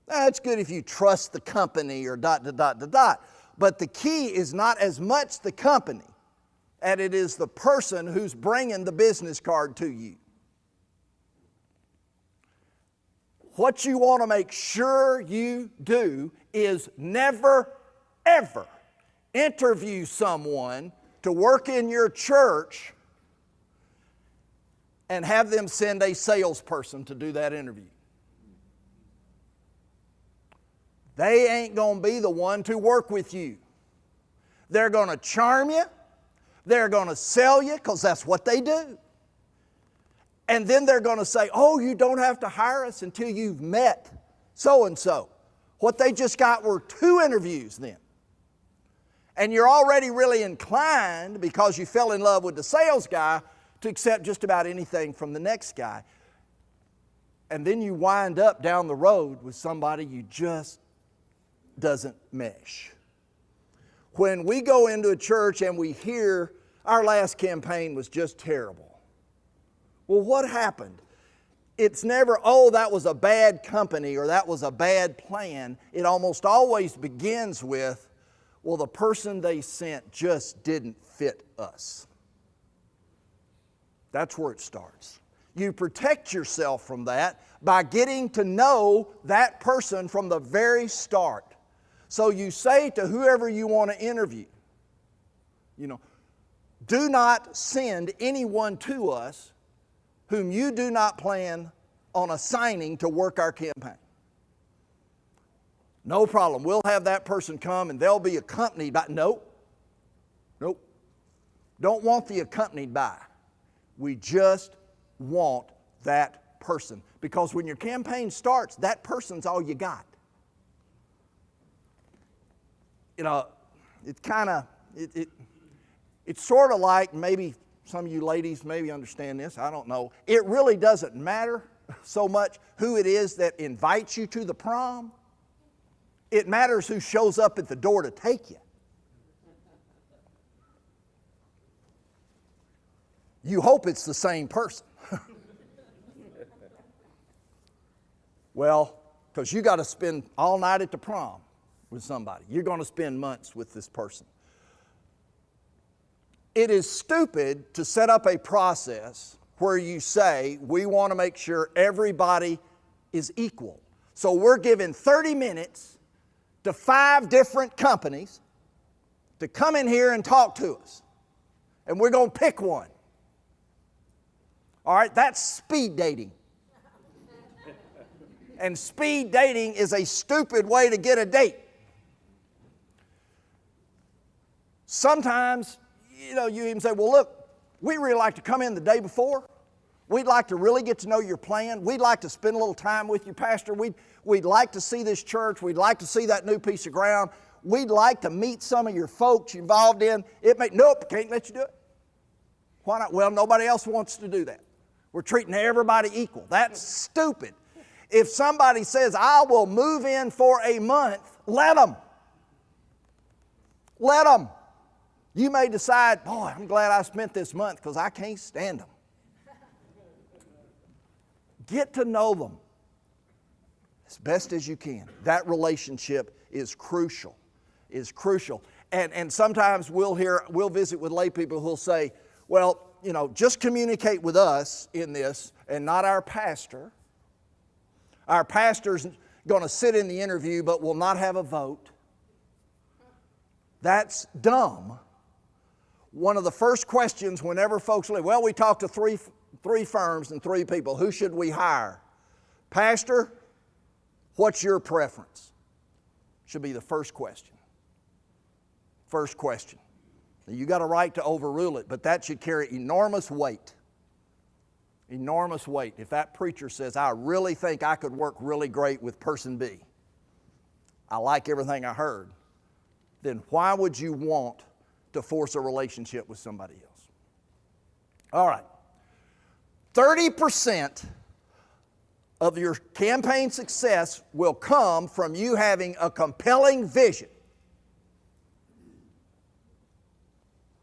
That's good if you trust the company or ... But the key is not as much the company as it is the person who's bringing the business card to you. What you want to make sure you do is never, ever interview someone to work in your church and have them send a salesperson to do that interview. They ain't going to be the one to work with you. They're going to charm you. They're going to sell you because that's what they do. And then they're going to say, oh, you don't have to hire us until you've met so-and-so. What they just got were 2 interviews then. And you're already really inclined, because you fell in love with the sales guy, to accept just about anything from the next guy. And then you wind up down the road with somebody you just doesn't mesh. When we go into a church and we hear our last campaign was just terrible. Well, what happened? It's never, oh, that was a bad company or that was a bad plan. It almost always begins with, well, the person they sent just didn't fit us. That's where it starts. You protect yourself from that by getting to know that person from the very start. So you say to whoever you want to interview, do not send anyone to us whom you do not plan on assigning to work our campaign. No problem. We'll have that person come and they'll be accompanied by... Nope. Don't want the accompanied by. We just want that person. Because when your campaign starts, that person's all you got. It's sort of like, maybe some of you ladies maybe understand this, I don't know. It really doesn't matter so much who it is that invites you to the prom. It matters who shows up at the door to take you. You hope it's the same person. Well, because you got to spend all night at the prom with somebody. You're going to spend months with this person. It is stupid to set up a process where you say, we want to make sure everybody is equal. So we're giving 30 minutes to 5 different companies to come in here and talk to us. And we're going to pick one. All right, that's speed dating. And speed dating is a stupid way to get a date. Sometimes, you even say, well, look, we really like to come in the day before. We'd like to really get to know your plan. We'd like to spend a little time with you, Pastor. We'd like to see this church. We'd like to see that new piece of ground. We'd like to meet some of your folks you're involved in. Nope, can't let you do it. Why not? Well, nobody else wants to do that. We're treating everybody equal. That's stupid. If somebody says, I will move in for a month, let them. Let them. You may decide, boy, I'm glad I spent this month because I can't stand them. Get to know them as best as you can. That relationship is crucial. And sometimes we'll visit with lay people who'll say, well, just communicate with us in this and not our pastor. Our pastor's going to sit in the interview but will not have a vote. That's dumb. One of the first questions whenever folks leave, well, we talked to three firms and 3 people. Who should we hire? Pastor, what's your preference? Should be the first question. First question. Now, you got a right to overrule it, but that should carry enormous weight. Enormous weight. If that preacher says, I really think I could work really great with person B, I like everything I heard, then why would you want to force a relationship with somebody else? All right. 30% of your campaign success will come from you having a compelling vision.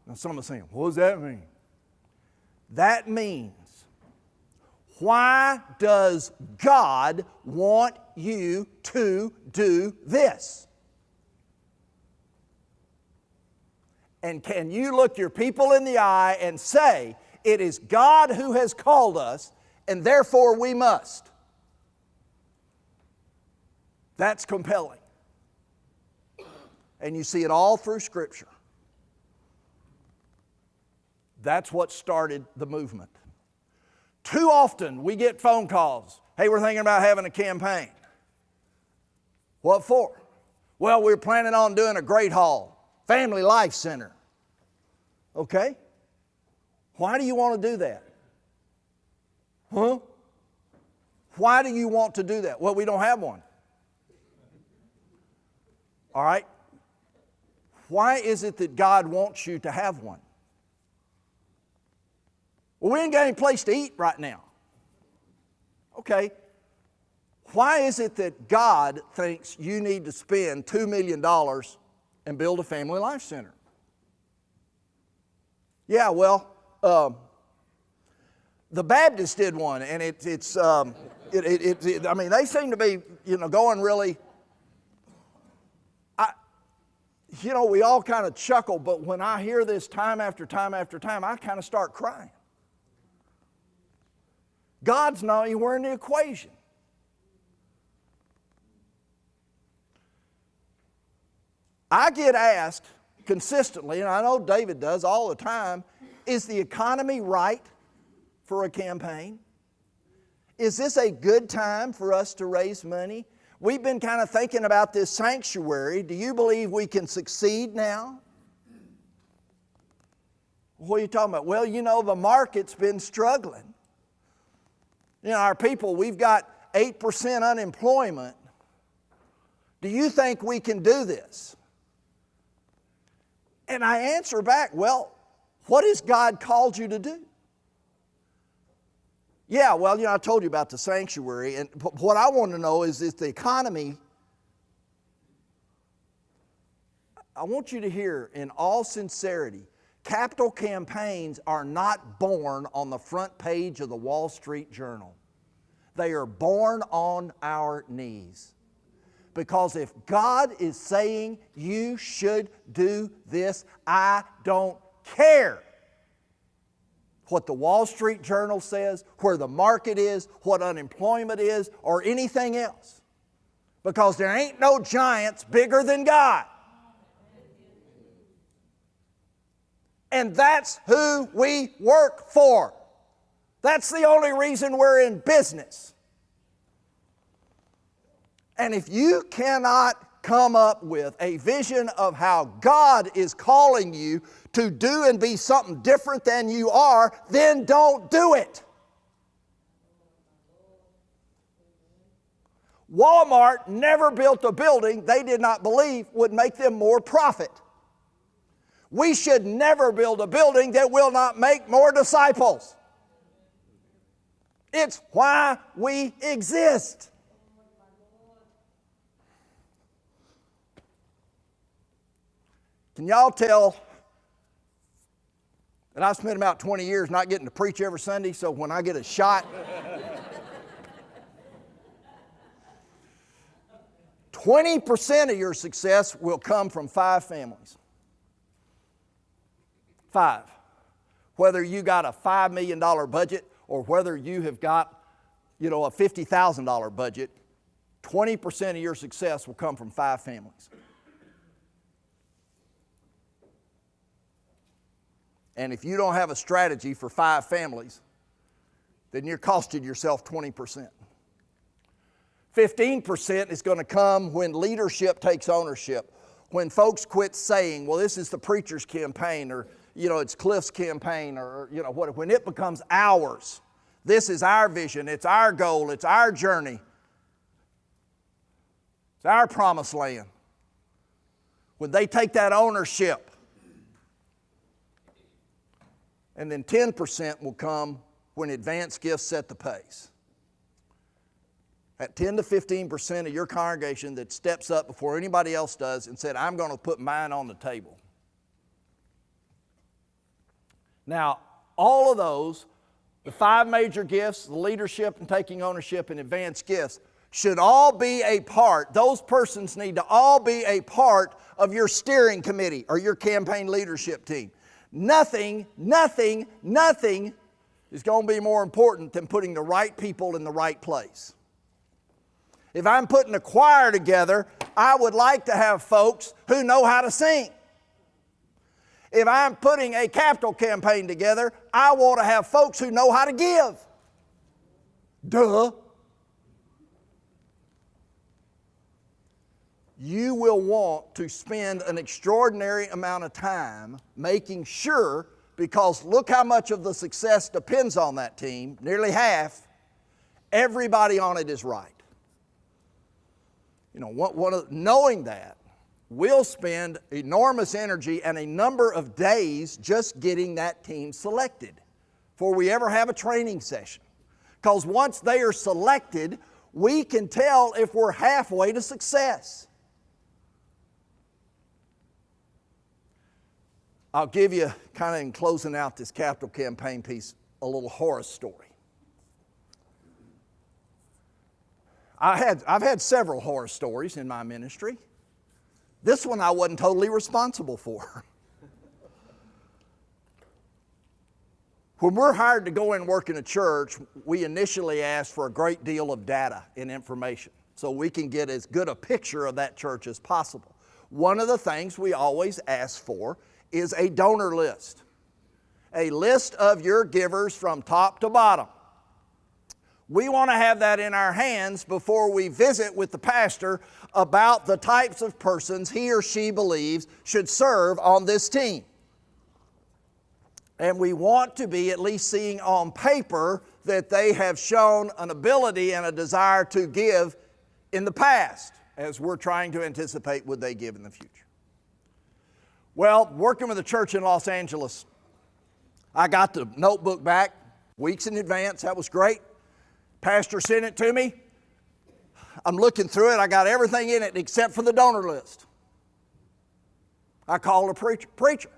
Now, some are saying, what does that mean? That means, why does God want you to do this? And can you look your people in the eye and say, it is God who has called us, and therefore we must? That's compelling. And you see it all through Scripture. That's what started the movement. Too often we get phone calls. Hey, we're thinking about having a campaign. What for? Well, we're planning on doing a great hall, Family Life Center. Okay? Why do you want to do that? Huh? Why do you want to do that? Well, we don't have one. All right? Why is it that God wants you to have one? Well, we ain't got any place to eat right now. Okay. Why is it that God thinks you need to spend $2 million and build a Family Life Center? Yeah, well, the Baptists did one, and I mean, they seem to be, going really. We all kind of chuckle, but when I hear this time after time after time, I kind of start crying. God's not anywhere in the equation. I get asked consistently, and I know David does all the time, is the economy right for a campaign? Is this a good time for us to raise money? We've been kind of thinking about this sanctuary. Do you believe we can succeed now? What are you talking about? Well, the market's been struggling. Our people, we've got 8% unemployment. Do you think we can do this? And I answer back, well, what has God called you to do? Yeah, well, I told you about the sanctuary, and what I want to know is the economy. I want you to hear in all sincerity, capital campaigns are not born on the front page of the Wall Street Journal. They are born on our knees. Because if God is saying you should do this, I don't care what the Wall Street Journal says, where the market is, what unemployment is, or anything else. Because there ain't no giants bigger than God. And that's who we work for. That's the only reason we're in business. And if you cannot come up with a vision of how God is calling you to do and be something different than you are, then don't do it. Walmart never built a building they did not believe would make them more profit. We should never build a building that will not make more disciples. It's why we exist. Can y'all tell that I've spent about 20 years not getting to preach every Sunday, so when I get a shot, 20% of your success will come from 5 families. 5. Whether you got a $5 million budget or whether you have got, a $50,000 budget, 20% of your success will come from 5 families. And if you don't have a strategy for 5 families, then you're costing yourself 20%. 15% is going to come when leadership takes ownership. when folks quit saying, well, this is the preacher's campaign, or, it's Clif's campaign, or, when it becomes ours, this is our vision, it's our goal, it's our journey, it's our promised land. When they take that ownership, and then 10% will come when advanced gifts set the pace. At 10 to 15% of your congregation that steps up before anybody else does and said, I'm going to put mine on the table. Now, all of those, the 5 major gifts, the leadership and taking ownership and advanced gifts, should all be a part, those persons need to all be a part of your steering committee or your campaign leadership team. Nothing is going to be more important than putting the right people in the right place. If I'm putting a choir together, I would like to have folks who know how to sing. If I'm putting a capital campaign together, I want to have folks who know how to give. Duh. You will want to spend an extraordinary amount of time making sure, because look how much of the success depends on that team, nearly half, everybody on it is right. Knowing that, we'll spend enormous energy and a number of days just getting that team selected before we ever have a training session. Because once they are selected, we can tell if we're halfway to success. I'll give you, kind of in closing out this capital campaign piece, a little horror story. I've had several horror stories in my ministry. This one I wasn't totally responsible for. When we're hired to go and work in a church, we initially ask for a great deal of data and information so we can get as good a picture of that church as possible. One of the things we always ask for is a donor list. A list of your givers from top to bottom. We want to have that in our hands before we visit with the pastor about the types of persons he or she believes should serve on this team. And we want to be at least seeing on paper that they have shown an ability and a desire to give in the past, as we're trying to anticipate would they give in the future. Well, working with a church in Los Angeles, I got the notebook back weeks in advance. That was great. Pastor sent it to me. I'm looking through it. I got everything in it except for the donor list. I called a preacher. Preacher,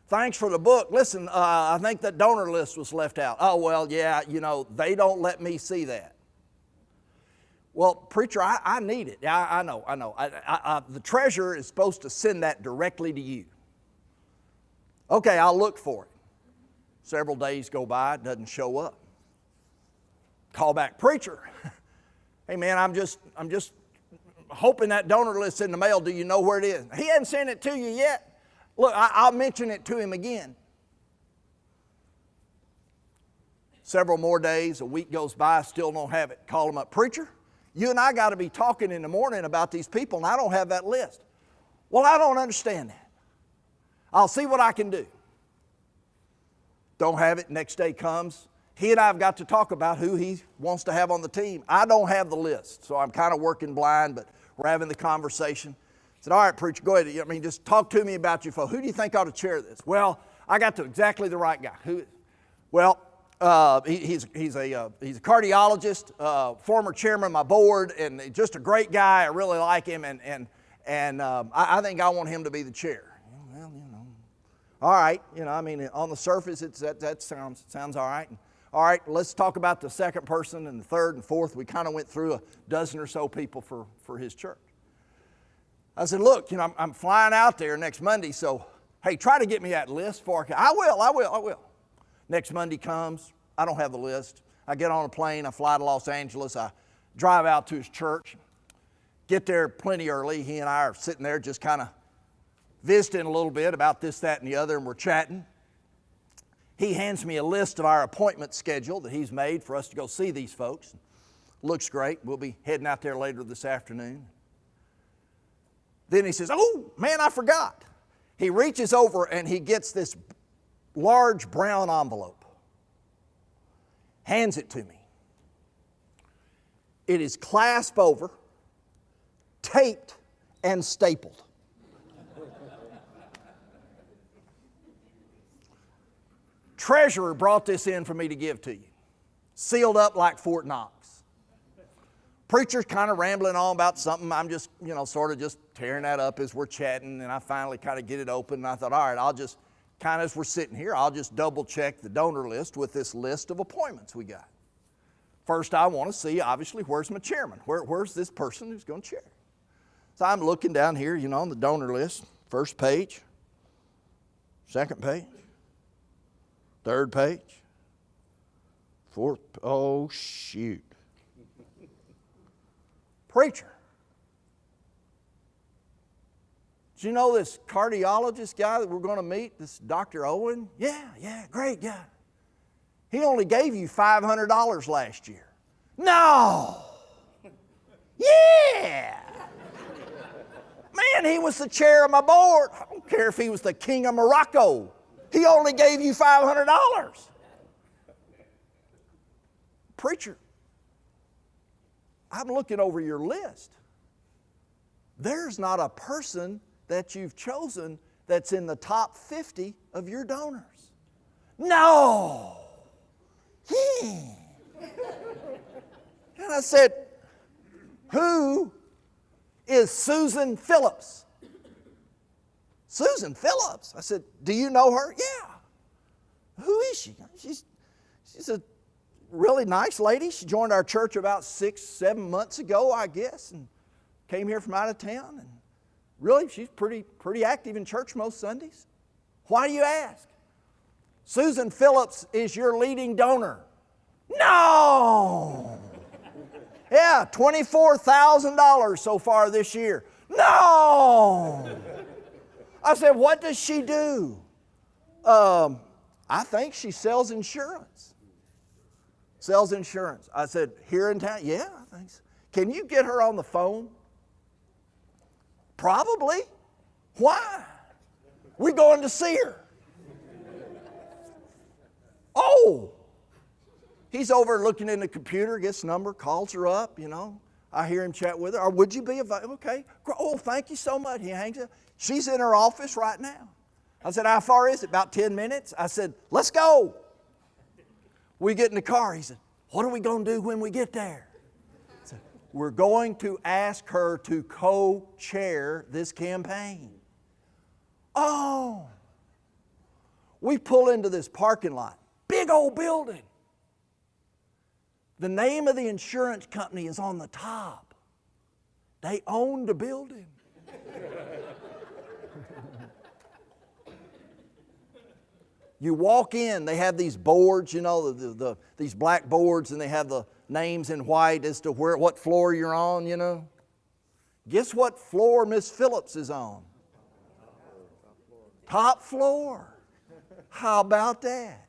thanks for the book. Listen, I think that donor list was left out. Oh, well, yeah, they don't let me see that. Well, preacher, I need it. I know. The treasurer is supposed to send that directly to you. Okay, I'll look for it. Several days go by, it doesn't show up. Call back, preacher. Hey man, I'm just hoping that donor list's in the mail. Do you know where it is? He hasn't sent it to you yet. Look, I'll mention it to him again. Several more days, a week goes by, still don't have it. Call him up, preacher, you and I got to be talking in the morning about these people, and I don't have that list. Well, I don't understand that. I'll see what I can do. Don't have it. Next day comes. He and I have got to talk about who he wants to have on the team. I don't have the list, so I'm kind of working blind, but we're having the conversation. I said, all right, preacher, go ahead. Just talk to me about your folks. Who do you think ought to chair this? Well, I got to exactly the right guy. Who? Well, he's a cardiologist, former chairman of my board, and just a great guy. I really like him, and I think I want him to be the chair. Well, all right. On the surface, that sounds all right. All right, let's talk about the second person and the third and fourth. We kind of went through a dozen or so people for his church. I said, look, I'm flying out there next Monday, so hey, try to get me that list for you. I will. Next Monday comes, I don't have the list. I get on a plane, I fly to Los Angeles, I drive out to his church, get there plenty early. He and I are sitting there just kind of visiting a little bit about this, that, and the other, and we're chatting. He hands me a list of our appointment schedule that he's made for us to go see these folks. Looks great. We'll be heading out there later this afternoon. Then he says, oh, man, I forgot. He reaches over and he gets this large brown envelope, hands it to me. It is clasped over, taped, and stapled. Treasurer brought this in for me to give to you, sealed up like Fort Knox. Preacher's kind of rambling on about something. I'm just, sort of just tearing that up as we're chatting, and I finally kind of get it open, and I thought, all right, I'll just, kind of as we're sitting here, I'll just double check the donor list with this list of appointments we got. First, I want to see, obviously, where's my chairman? Where's this person who's going to chair? So I'm looking down here, on the donor list. First page, second page, third page, fourth. Oh, shoot. Preacher. Do you know this cardiologist guy that we're going to meet, this Dr. Owen? Yeah, great guy. He only gave you $500 last year. No! Yeah! Man, he was the chair of my board. I don't care if he was the king of Morocco. He only gave you $500. Preacher, I'm looking over your list. There's not a person that you've chosen that's in the top 50 of your donors. No! And I said, who is Susan Phillips? Susan Phillips? I said, do you know her? Yeah. Who is she? She's a really nice lady. She joined our church about 6-7 months ago, I guess, and came here from out of town. And really, she's pretty active in church most Sundays. Why do you ask? Susan Phillips is your leading donor. No! Yeah, $24,000 so far this year. No! I said, what does she do? I think she sells insurance. Sells insurance. I said, here in town? Yeah, I think so. Can you get her on the phone? Probably. Why? We're going to see her. Oh! He's over looking in the computer, gets number, calls her up, I hear him chat with her. Or would you be available? Okay. Oh, thank you so much. He hangs up. She's in her office right now. I said, how far is it? About 10 minutes? I said, let's go. We get in the car. He said, what are we going to do when we get there? I said, we're going to ask her to co-chair this campaign. Oh. We pull into this parking lot. Big old building. The name of the insurance company is on the top. They own the building. You walk in, they have these boards, these black boards, and they have the names in white as to what floor you're on, Guess what floor Miss Phillips is on? Top floor. How about that?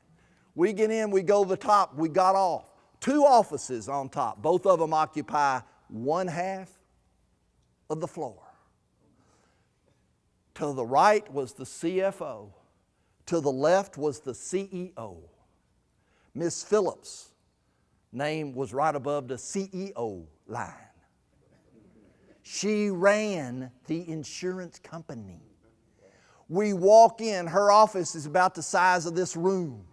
We get in, we go to the top, we got off. 2 offices on top. Both of them occupy 1/2 of the floor. To the right was the CFO. To the left was the CEO. Miss Phillips' name was right above the CEO line. She ran the insurance company. We walk in, her office is about the size of this room.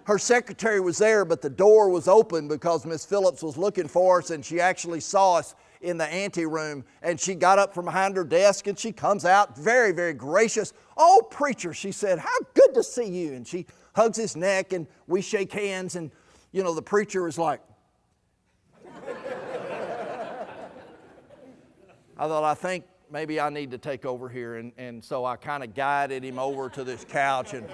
Her secretary was there, but the door was open because Miss Phillips was looking for us, and she actually saw us in the anteroom, and she got up from behind her desk, and she comes out very, very gracious. Oh, preacher, she said, how good to see you. And she hugs his neck, and we shake hands, and, the preacher is like, I think maybe I need to take over here. And so I kind of guided him over to this couch, and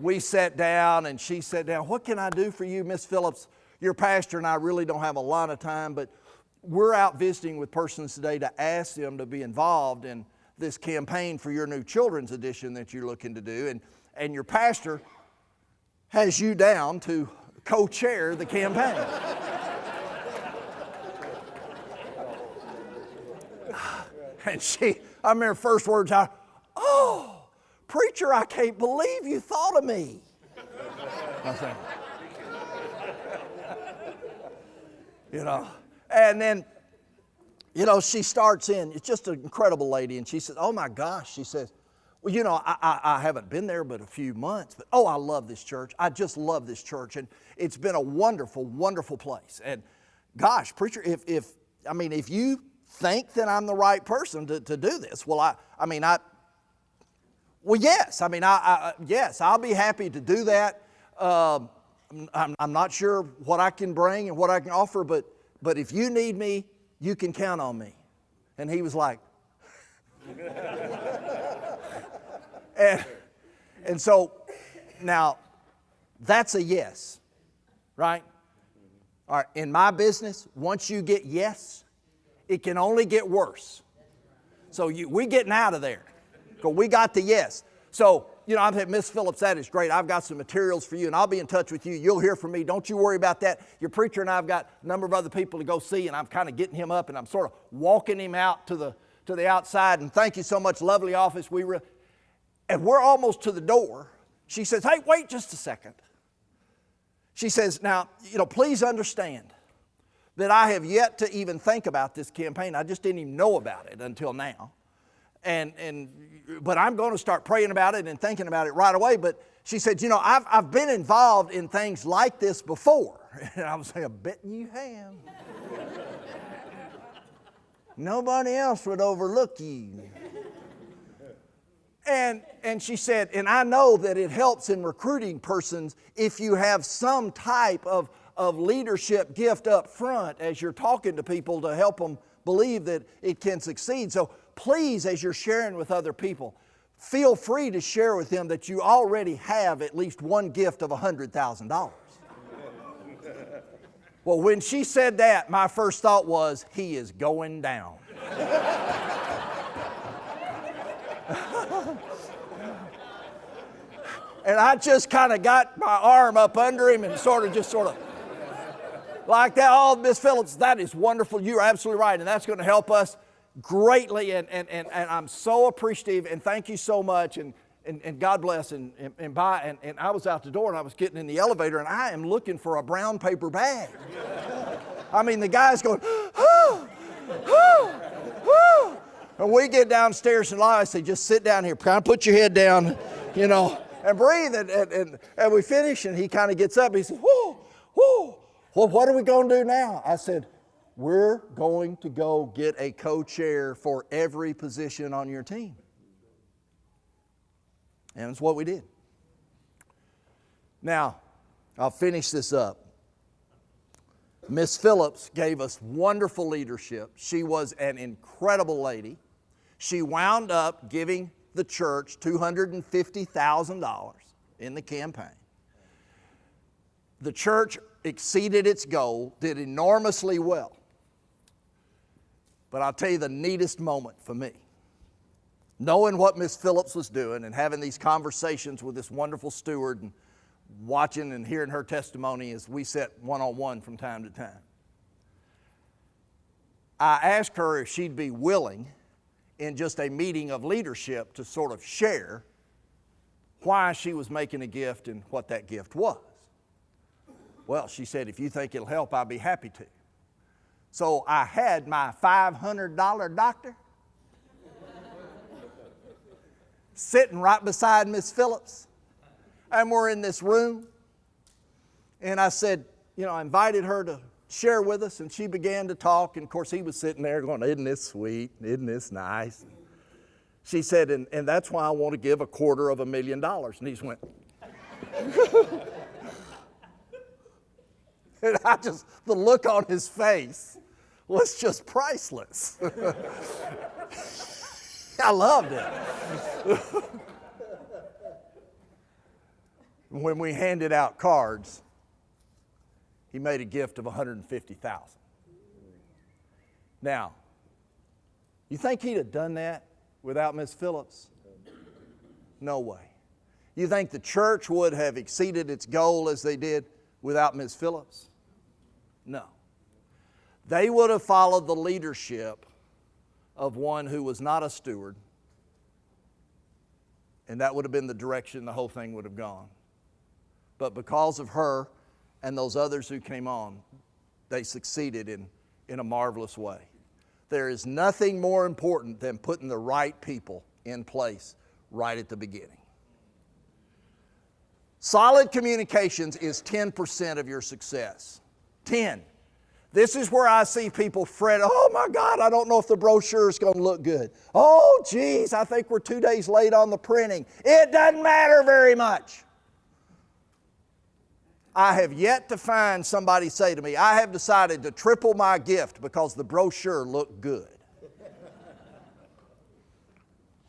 we sat down, and she sat down. What can I do for you, Miss Phillips? Your pastor and I really don't have a lot of time, but we're out visiting with persons today to ask them to be involved in this campaign for your new children's edition that you're looking to do. And your pastor has you down to co-chair the campaign. And I remember her first words out, "Oh, preacher, I can't believe you thought of me." I said, and then, she starts in, it's just an incredible lady, and she says, "Oh my gosh," she says, "well, I haven't been there but a few months, but I love this church. I just love this church, and it's been a wonderful, wonderful place. And gosh, preacher, if you think that I'm the right person to do this, yes, I'll be happy to do that. I'm not sure what I can bring and what I can offer, but if you need me, you can count on me." And he was like, and so now that's a yes, right? All right, in my business, once you get yes, it can only get worse. So we're getting out of there because we got the yes. So, I've had Miss Phillips, that is great. I've got some materials for you, and I'll be in touch with you. You'll hear from me. Don't you worry about that. Your preacher and I've got a number of other people to go see, and I'm kind of getting him up, and I'm sort of walking him out to the outside. And thank you so much, lovely office. And we're almost to the door. She says, "Hey, wait just a second." She says, "Now, please understand that I have yet to even think about this campaign. I just didn't even know about it until now. But I'm going to start praying about it and thinking about it right away." But she said, I've been involved in things like this before." And I was saying, "I bet you have." Nobody else would overlook you. And she said, "And I know that it helps in recruiting persons if you have some type of leadership gift up front as you're talking to people to help them believe that it can succeed. So please, as you're sharing with other people, feel free to share with them that you already have at least one gift of $100,000. Well, when she said that, my first thought was, he is going down. And I just kind of got my arm up under him and sort of like that. "Oh, Miss Phillips, that is wonderful. You're absolutely right. And that's going to help us greatly. And I'm so appreciative. And thank you so much. And God bless. And bye." And I was out the door and I was getting in the elevator and I am looking for a brown paper bag. The guy's going, "Oh, oh, oh." And we get downstairs and I say, "Just sit down here. Kind of put your head down, and breathe." And we finish and he kind of gets up. He says, "Whoa, whoa. Well, what are we going to do now?" I said, "We're going to go get a co-chair for every position on your team." And that's what we did. Now, I'll finish this up. Miss Phillips gave us wonderful leadership. She was an incredible lady. She wound up giving the church $250,000 in the campaign. The church exceeded its goal, did enormously well. But I'll tell you the neatest moment for me, knowing what Miss Phillips was doing and having these conversations with this wonderful steward and watching and hearing her testimony as we sat one-on-one from time to time. I asked her if she'd be willing in just a meeting of leadership to sort of share why she was making a gift and what that gift was. Well, she said, "If you think it'll help, I'll be happy to." So I had my $500 doctor sitting right beside Miss Phillips, and we're in this room. And I said, I invited her to share with us, and she began to talk. And of course, he was sitting there going, "Isn't this sweet? Isn't this nice?" She said, and that's why I want to give $250,000. And he just went, and the look on his face was just priceless. I loved it. When we handed out cards, he made a gift of $150,000. Now, you think he'd have done that without Miss Phillips? No way. You think the church would have exceeded its goal as they did without Miss Phillips? No. They would have followed the leadership of one who was not a steward, and that would have been the direction the whole thing would have gone. But because of her and those others who came on, they succeeded in a marvelous way. There is nothing more important than putting the right people in place right at the beginning. Solid communications is 10% of your success. 10. This is where I see people fret, oh my God, I don't know if the brochure is going to look good. Oh geez, I think we're 2 days late on the printing. It doesn't matter very much. I have yet to find somebody say to me, I have decided to triple my gift because the brochure looked good.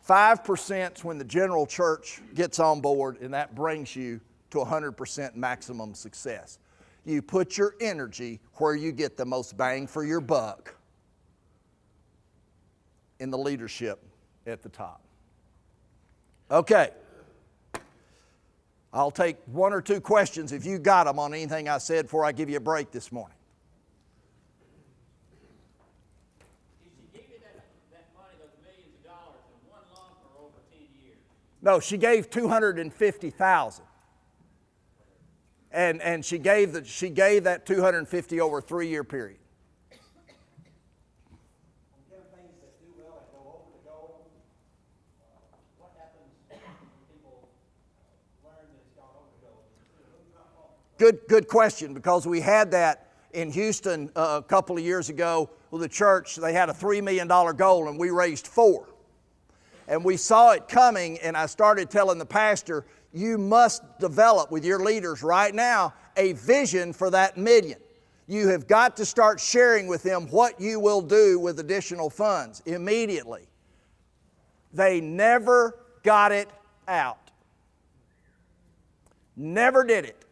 5% is when the general church gets on board, and that brings you to 100% maximum success. You put your energy where you get the most bang for your buck in the leadership at the top. Okay. I'll take 1 or 2 questions if you got them on anything I said before I give you a break this morning. Did she give you that money, those millions of dollars, in one lump or over 10 years? No, she gave $250,000. And she gave that $250,000 over a 3-year period. On campaigns that do well and go over the goal, what happens when people learn that it's gone over the goal? Good question, because we had that in Houston a couple of years ago with the church. They had a $3 million goal and we raised $4 million. And we saw it coming, and I started telling the pastor, you must develop with your leaders right now a vision for that $1 million. You have got to start sharing with them what you will do with additional funds immediately. They never got it out. Never did it.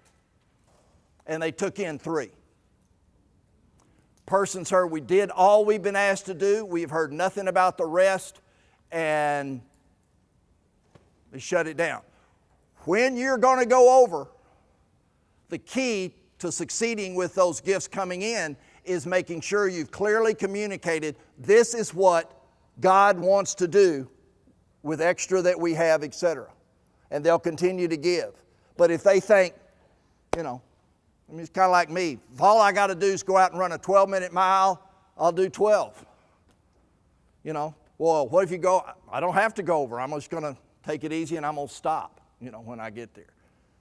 And they took in 3. Persons heard we did all we've been asked to do. We've heard nothing about the rest. And they shut it down. When you're going to go over, the key to succeeding with those gifts coming in is making sure you've clearly communicated, this is what God wants to do with extra that we have, etc. And they'll continue to give. But if they think, it's kind of like me. If all I got to do is go out and run a 12-minute mile, I'll do 12. Well, what if you go, I don't have to go over. I'm just going to take it easy and I'm going to stop, when I get there.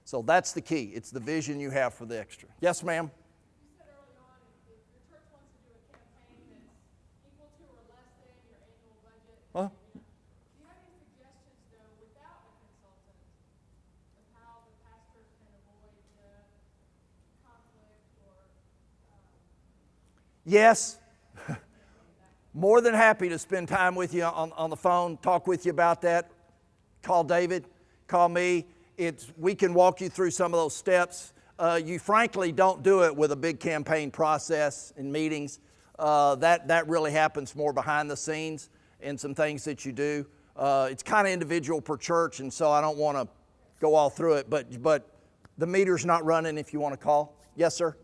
So that's the key. It's the vision you have for the extra. Yes, ma'am? You said early on, if your church wants to do a campaign that's equal to or less than your annual budget, Huh? do you have any suggestions, though, without a consultant, of how the pastor can avoid the conflict or... Yes. More than happy to spend time with you on the phone, talk with you about that. Call David, call me. We can walk you through some of those steps. You frankly don't do it with a big campaign process and meetings. That really happens more behind the scenes in some things that you do. It's kind of individual per church, and so I don't want to go all through it, but the meter's not running if you want to call. Yes, sir?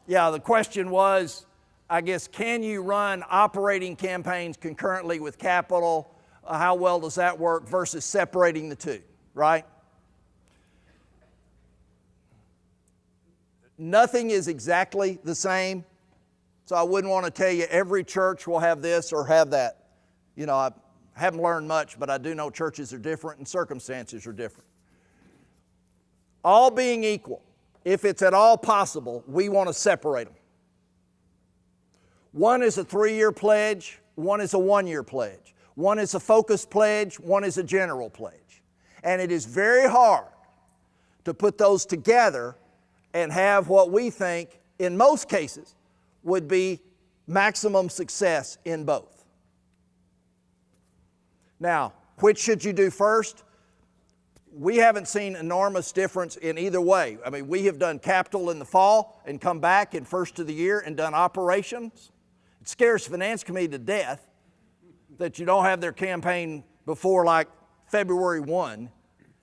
The question was, I guess, can you run operating campaigns concurrently with capital? How well does that work versus separating the two, right? Nothing is exactly the same, so I wouldn't want to tell you every church will have this or have that. I haven't learned much, but I do know churches are different and circumstances are different. All being equal, if it's at all possible, we want to separate them. One is a 3-year pledge, one is a 1-year pledge. One is a focused pledge, one is a general pledge. And it is very hard to put those together and have what we think, in most cases, would be maximum success in both. Now, which should you do first? We haven't seen enormous difference in either way. I mean, we have done capital in the fall and come back in first of the year and done operations. It scares finance committee to death that you don't have their campaign before like February 1,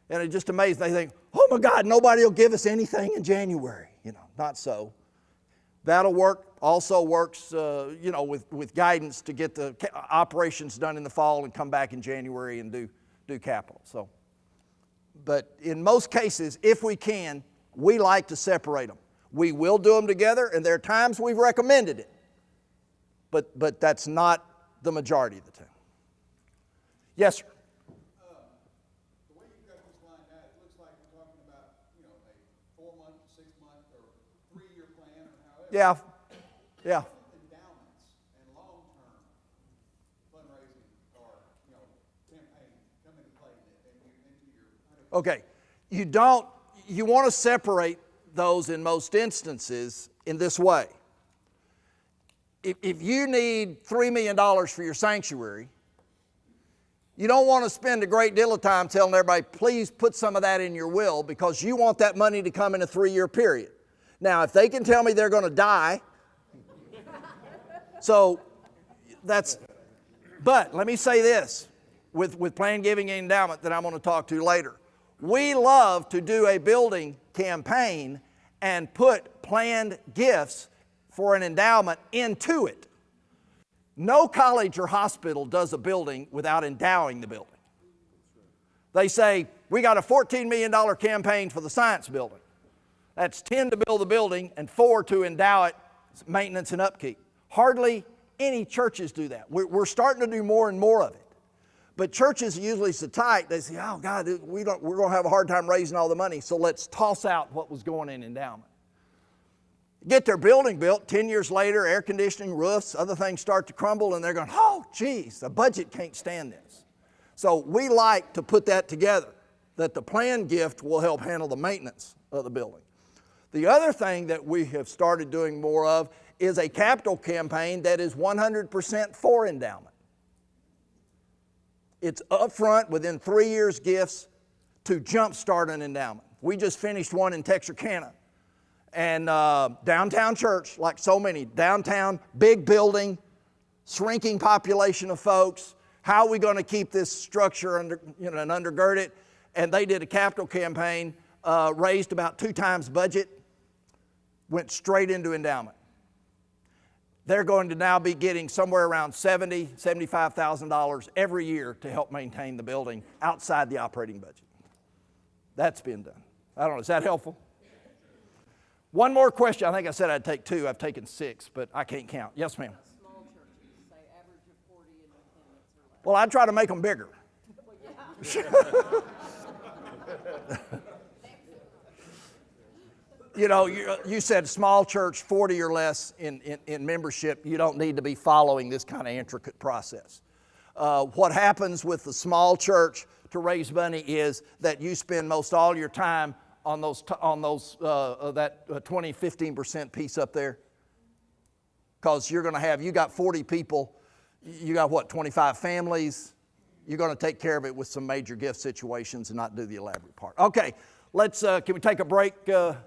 and it just amazed. They think, oh my God, nobody will give us anything in January. Not so. That'll work. Also works, with guidance to get the operations done in the fall and come back in January and do capital. So, but in most cases, if we can, we like to separate them. We will do them together, and there are times we've recommended it, but that's not the majority of the time. Yes, sir. The way you've got this lined out, it looks like we're talking about, a 4-month, 6-month, or 3-year plan, or however. Yeah. Yeah. Endowments and long-term fundraising or, campaign come into play into your. Okay. You want to separate those in most instances in this way. If you need $3 million for your sanctuary, you don't want to spend a great deal of time telling everybody, please put some of that in your will, because you want that money to come in a 3-year period. Now, if they can tell me they're going to die, so but let me say this, with planned giving and endowment that I'm going to talk to later. We love to do a building campaign and put planned gifts for an endowment into it. No college or hospital does a building without endowing the building. They say, we got a $14 million campaign for the science building. That's 10 to build the building and 4 to endow it, maintenance and upkeep. Hardly any churches do that. We're starting to do more and more of it. But churches are usually so tight, they say, oh God, we're going to have a hard time raising all the money, so let's toss out what was going in endowment. Get their building built, 10 years later, air conditioning, roofs, other things start to crumble, and they're going, oh, geez, the budget can't stand this. So we like to put that together, that the planned gift will help handle the maintenance of the building. The other thing that we have started doing more of is a capital campaign that is 100% for endowment. It's upfront, within 3 years gifts to jumpstart an endowment. We just finished one in Texarkana. And downtown church, like so many, downtown, big building, shrinking population of folks. How are we going to keep this structure and undergird it? And they did a capital campaign, raised about 2 times budget, went straight into endowment. They're going to now be getting somewhere around $70,000, $75,000 every year to help maintain the building outside the operating budget. That's been done. I don't know, is that helpful? One more question. I think I said I'd take 2. I've taken 6, but I can't count. Yes, ma'am. Small churches, say average of 40 in attendance or less. Well, I try to make them bigger. You said small church, 40 or less in membership. You don't need to be following this kind of intricate process. What happens with the small church to raise money is that you spend most all your time on that 20-15% piece up there, because you got 40 people, you got what, 25 families. You're going to take care of it with some major gift situations and not do the elaborate part. Okay, can we take a break, Vince?